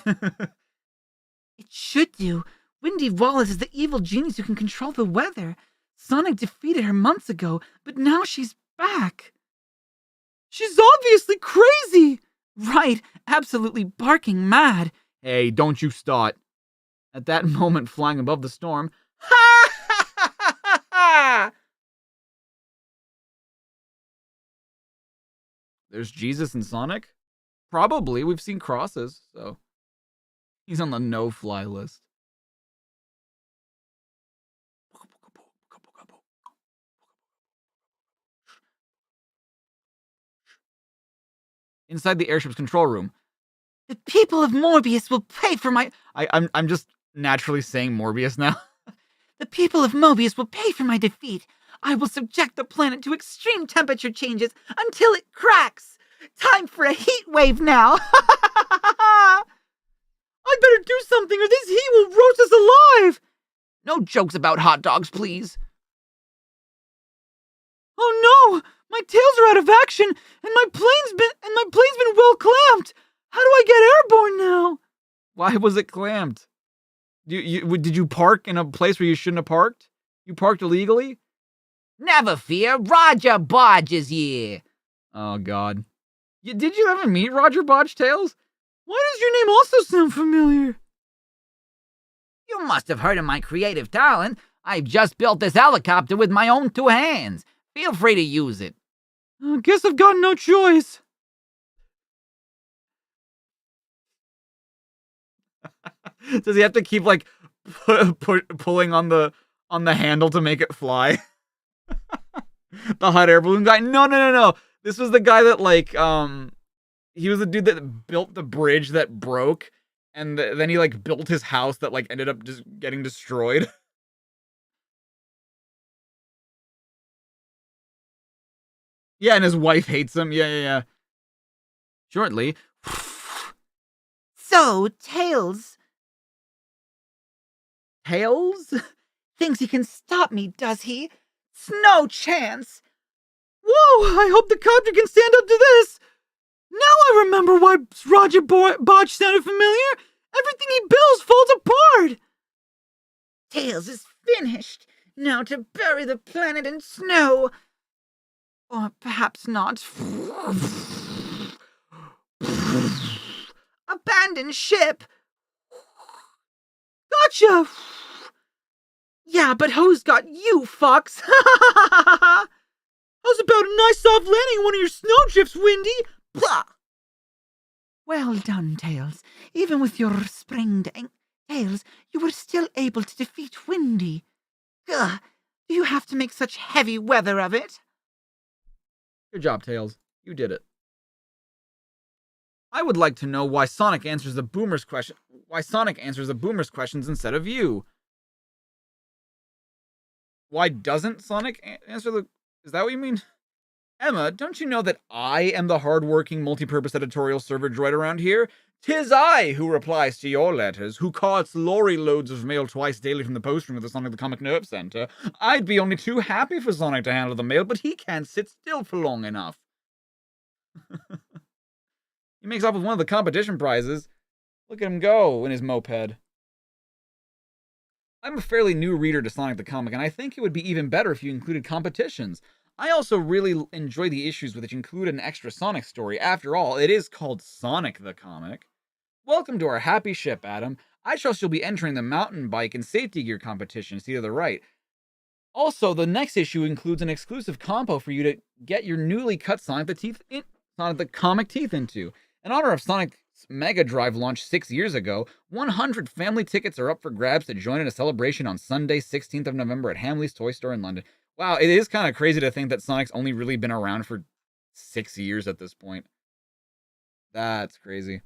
It should do. Windy Wallace is the evil genius who can control the weather. Sonic defeated her months ago, but now she's back. She's obviously crazy. Right, absolutely barking mad. Hey, don't you start. At that moment, flying above the storm. There's Jesus and Sonic? Probably. We've seen crosses, so. He's on the no-fly list. Inside the airship's control room. The people of Morbius will pay for my... I'm just naturally saying Morbius now. The people of Mobius will pay for my defeat. I will subject the planet to extreme temperature changes until it cracks. Time for a heat wave now. I better do something or this heat will roast us alive. No jokes about hot dogs, please. Oh no! My tails are out of action, and my plane's been well clamped. How do I get airborne now? Why was it clamped? Did you park in a place where you shouldn't have parked? You parked illegally? Never fear, Roger Bodge is here. Oh God! Did you ever meet Roger Bodge-Tails? Why does your name also sound familiar? You must have heard of my creative talent. I've just built this helicopter with my own two hands. Feel free to use it. Guess I've got no choice. Does he have to keep like pulling on the handle to make it fly? The hot air balloon guy? No. This was the guy that like he was the dude that built the bridge that broke, and then he like built his house that like ended up just getting destroyed. Yeah, and his wife hates him. Yeah. Shortly. So, Tails thinks he can stop me, does he? It's no chance. Whoa, I hope the copter can stand up to this. Now I remember why Roger Botch sounded familiar. Everything he builds falls apart. Tails is finished. Now to bury the planet in snow. Or perhaps not. Abandon ship. Gotcha. Yeah, but who's got you, Fox? How's about a nice soft landing on one of your snowdrifts, Windy? Blah. Well done, Tails. Even with your springed Tails, you were still able to defeat Windy. Ugh, do you have to make such heavy weather of it? Good job, Tails. You did it. I would like to know why Sonic answers the Boomer's question. Why Sonic answers the Boomer's questions instead of you? Why doesn't Sonic answer the... Is that what you mean? Emma, don't you know that I am the hard-working, multi-purpose editorial server droid around here? 'Tis I who replies to your letters, who carts lorry loads of mail twice daily from the post room of the Sonic the Comic Nerve Center. I'd be only too happy for Sonic to handle the mail, but he can't sit still for long enough. He makes off with one of the competition prizes. Look at him go in his moped. I'm a fairly new reader to Sonic the Comic, and I think it would be even better if you included competitions. I also really enjoy the issues which include an extra Sonic story. After all, it is called Sonic the Comic. Welcome to our happy ship, Adam. I trust you'll be entering the mountain bike and safety gear competition, see to the right. Also, the next issue includes an exclusive compo for you to get your newly cut Sonic the Comic teeth into. In honor of Sonic's Mega Drive launch 6 years ago, 100 family tickets are up for grabs to join in a celebration on Sunday, 16th of November at Hamley's Toy Store in London. Wow, it is kind of crazy to think that Sonic's only really been around for 6 years at this point. That's crazy.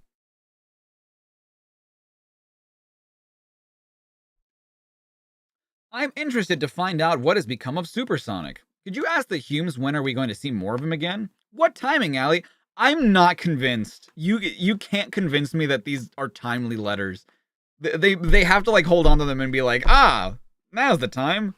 I'm interested to find out what has become of Supersonic. Could you ask the Humes when are we going to see more of him again? What timing, Allie? I'm not convinced. You can't convince me that these are timely letters. They have to like hold on to them and be like, now's the time.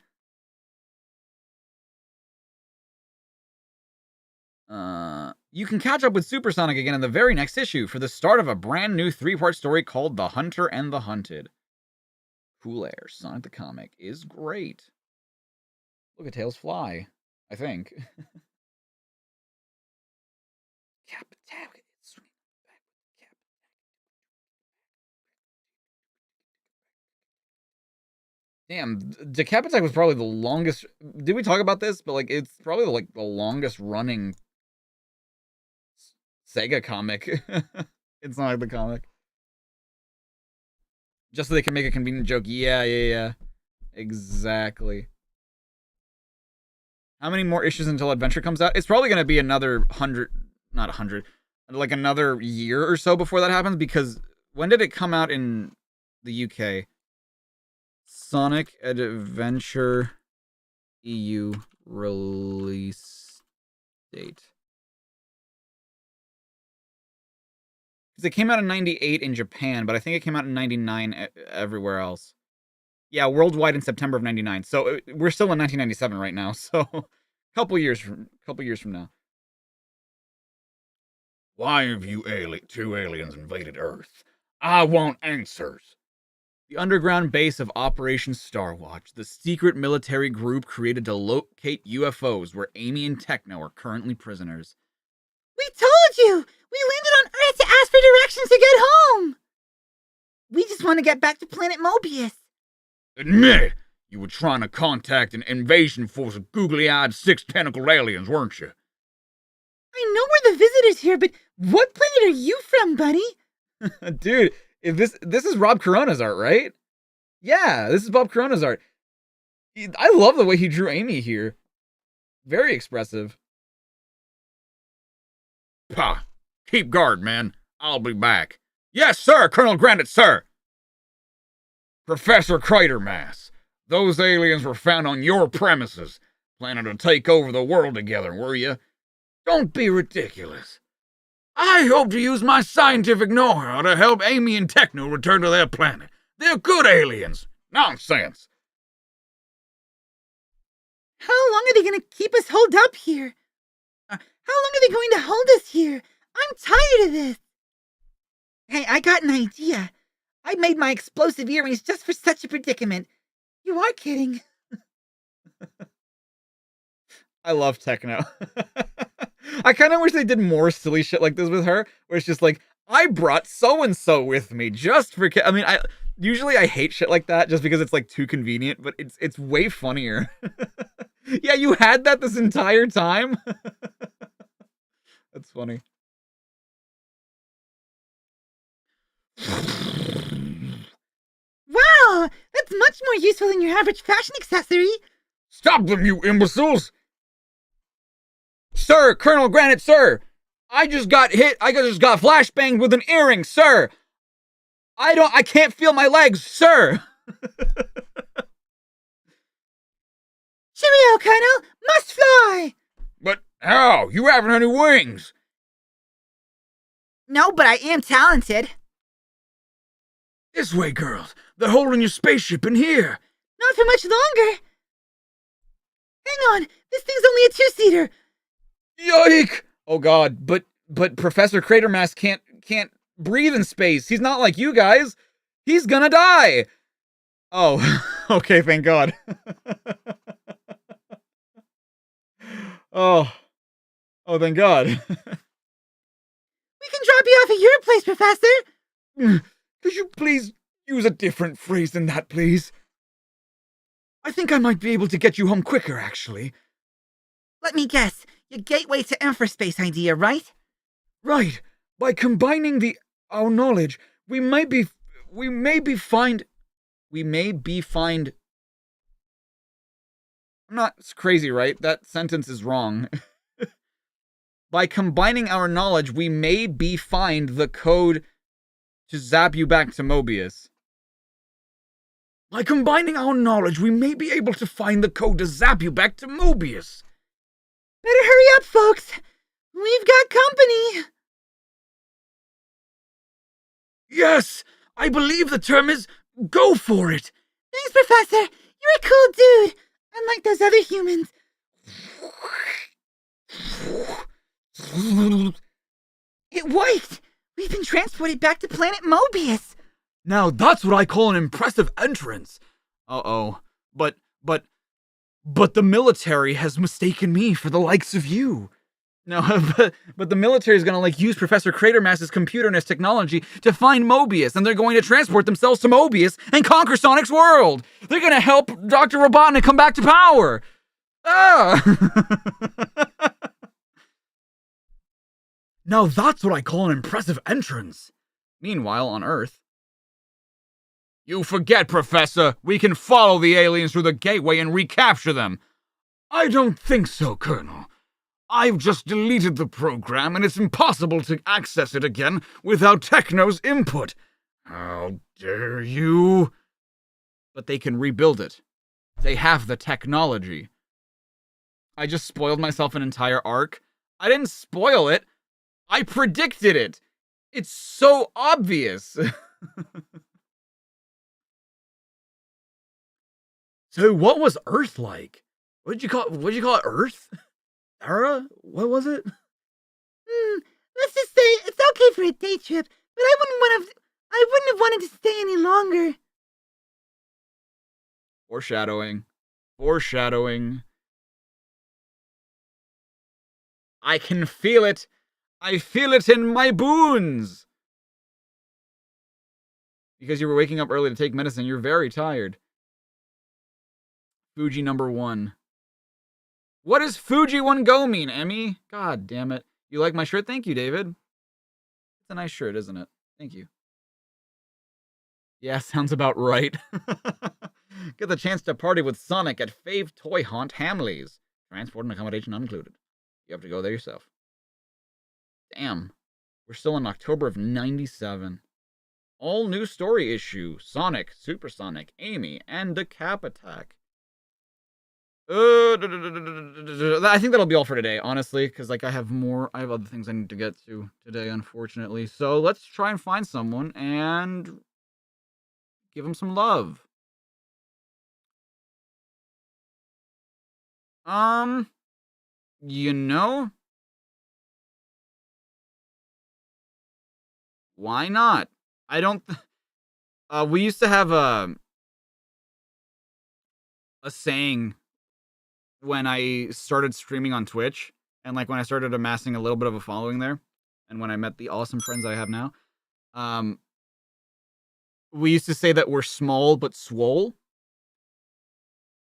You can catch up with Supersonic again in the very next issue for the start of a brand new 3-part story called The Hunter and the Hunted. Cool air. Sonic the Comic is great. Look at Tails fly, I think. Damn, Decapitac was probably the longest. Did we talk about this? But like, it's probably like the longest running Sega comic. It's not like the comic. Just so they can make a convenient joke. Yeah. Exactly. How many more issues until Adventure comes out? It's probably going to be another 100, not 100, like another year or so before that happens, because when did it come out in the UK? Sonic Adventure EU release date. Because it came out in 98 in Japan, but I think it came out in 99 everywhere else. Yeah, worldwide in September of 99. So we're still in 1997 right now. So couple years from now. Why have you two aliens invaded Earth? I want answers. The underground base of Operation Starwatch, the secret military group created to locate UFOs where Amy and Techno are currently prisoners. We told you! We landed on Earth to ask for directions to get home! We just want to get back to planet Mobius. Admit it! You were trying to contact an invasion force of googly-eyed, six-tentacled aliens, weren't you? I know we're the visitors here, but what planet are you from, buddy? Dude, if this is Rob Corona's art, right? Yeah, this is Bob Corona's art. I love the way he drew Amy here. Very expressive. Pah! Keep guard, man. I'll be back. Yes, sir, Colonel Granite, sir! Professor Cratermass, those aliens were found on your premises. Planning to take over the world together, were you? Don't be ridiculous. I hope to use my scientific know-how to help Amy and Techno return to their planet. They're good aliens. Nonsense. How long are they going to keep us holed up here? How long are they going to hold us here? I'm tired of this. Hey, I got an idea. I made my explosive earrings just for such a predicament. You are kidding. I love Techno. I kind of wish they did more silly shit like this with her, where it's just like, I brought so-and-so with me just for... I mean, usually I hate shit like that just because it's like too convenient, but it's way funnier. Yeah, you had that this entire time? That's funny. Wow, that's much more useful than your average fashion accessory. Stop them, you imbeciles! Sir, Colonel Granite, sir! I just got hit. I just got flashbanged with an earring, sir! I can't feel my legs, sir! Cheerio, Colonel! Must fly! But how? You haven't any wings! No, but I am talented. This way, girls. They're holding your spaceship in here. Not for much longer. Hang on, this thing's only a two-seater. Yike! Oh god, but Professor Cratermass can't breathe in space. He's not like you guys. He's gonna die. Oh, okay, thank God. Oh, thank God. We can drop you off at your place, Professor. Could you please use a different phrase than that, please? I think I might be able to get you home quicker, actually. Let me guess. Your gateway to infraspace idea, right? Right. By combining our knowledge, we may be find. I'm not, it's crazy, right? That sentence is wrong. By combining our knowledge, we may find the code to zap you back to Mobius. By combining our knowledge, we may be able to find the code to zap you back to Mobius. Better hurry up, folks. We've got company. Yes, I believe the term is go for it. Thanks, Professor. You're a cool dude. Unlike those other humans. It worked. We've been transported back to planet Mobius. Now that's what I call an impressive entrance. Uh-oh. But the military has mistaken me for the likes of you. No, but the military is going to like use Professor Cratermass's computerness technology to find Mobius, and they're going to transport themselves to Mobius and conquer Sonic's world. They're going to help Dr. Robotnik come back to power. Ah! Now that's what I call an impressive entrance. Meanwhile, on Earth... You forget, Professor. We can follow the aliens through the gateway and recapture them. I don't think so, Colonel. I've just deleted the program, and it's impossible to access it again without Techno's input. How dare you? But they can rebuild it. They have the technology. I just spoiled myself an entire arc. I didn't spoil it. I predicted it. It's so obvious. So what was Earth like? What did you call it, Earth? Era? What was it? Let's just say it's okay for a day trip, but I wouldn't have wanted to stay any longer. Foreshadowing. I can feel it. I feel it in my bones. Because you were waking up early to take medicine, you're very tired. Fuji number 1. What does Fuji 1 go mean, Emmy? God damn it. You like my shirt? Thank you, David. It's a nice shirt, isn't it? Thank you. Yeah, sounds about right. Get the chance to party with Sonic at Fave Toy Haunt Hamley's. Transport and accommodation included. You have to go there yourself. Damn. We're still in October of 97. All new story issue. Sonic, Supersonic, Amy, and the Cap Attack. I think that'll be all for today, honestly, because like I have other things I need to get to today, unfortunately. So let's try and find someone and give him some love. You know, why not? I don't. We used to have a saying when I started streaming on Twitch, and like when I started amassing a little bit of a following there, and when I met the awesome friends I have now, we used to say that we're small but swole.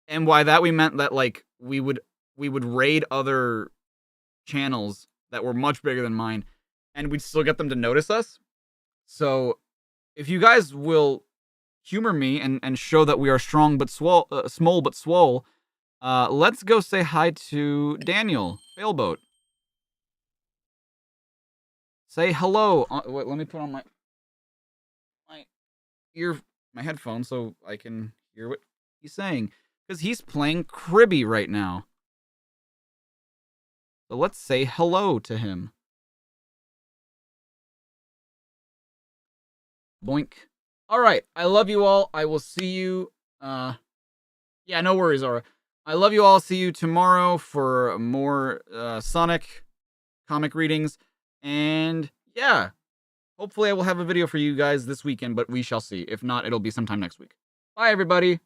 And by that we meant that like we would raid other channels that were much bigger than mine, and we'd still get them to notice us. So if you guys will humor me and show that we are strong but small but swole, let's go say hi to Daniel Failboat. Say hello. Wait, let me put on my headphones so I can hear what he's saying, because he's playing Cribby right now. So let's say hello to him. Boink. All right. I love you all. I will see you. Yeah, no worries, Aura. I love you all. See you tomorrow for more Sonic comic readings. And yeah, hopefully I will have a video for you guys this weekend, but we shall see. If not, it'll be sometime next week. Bye, everybody.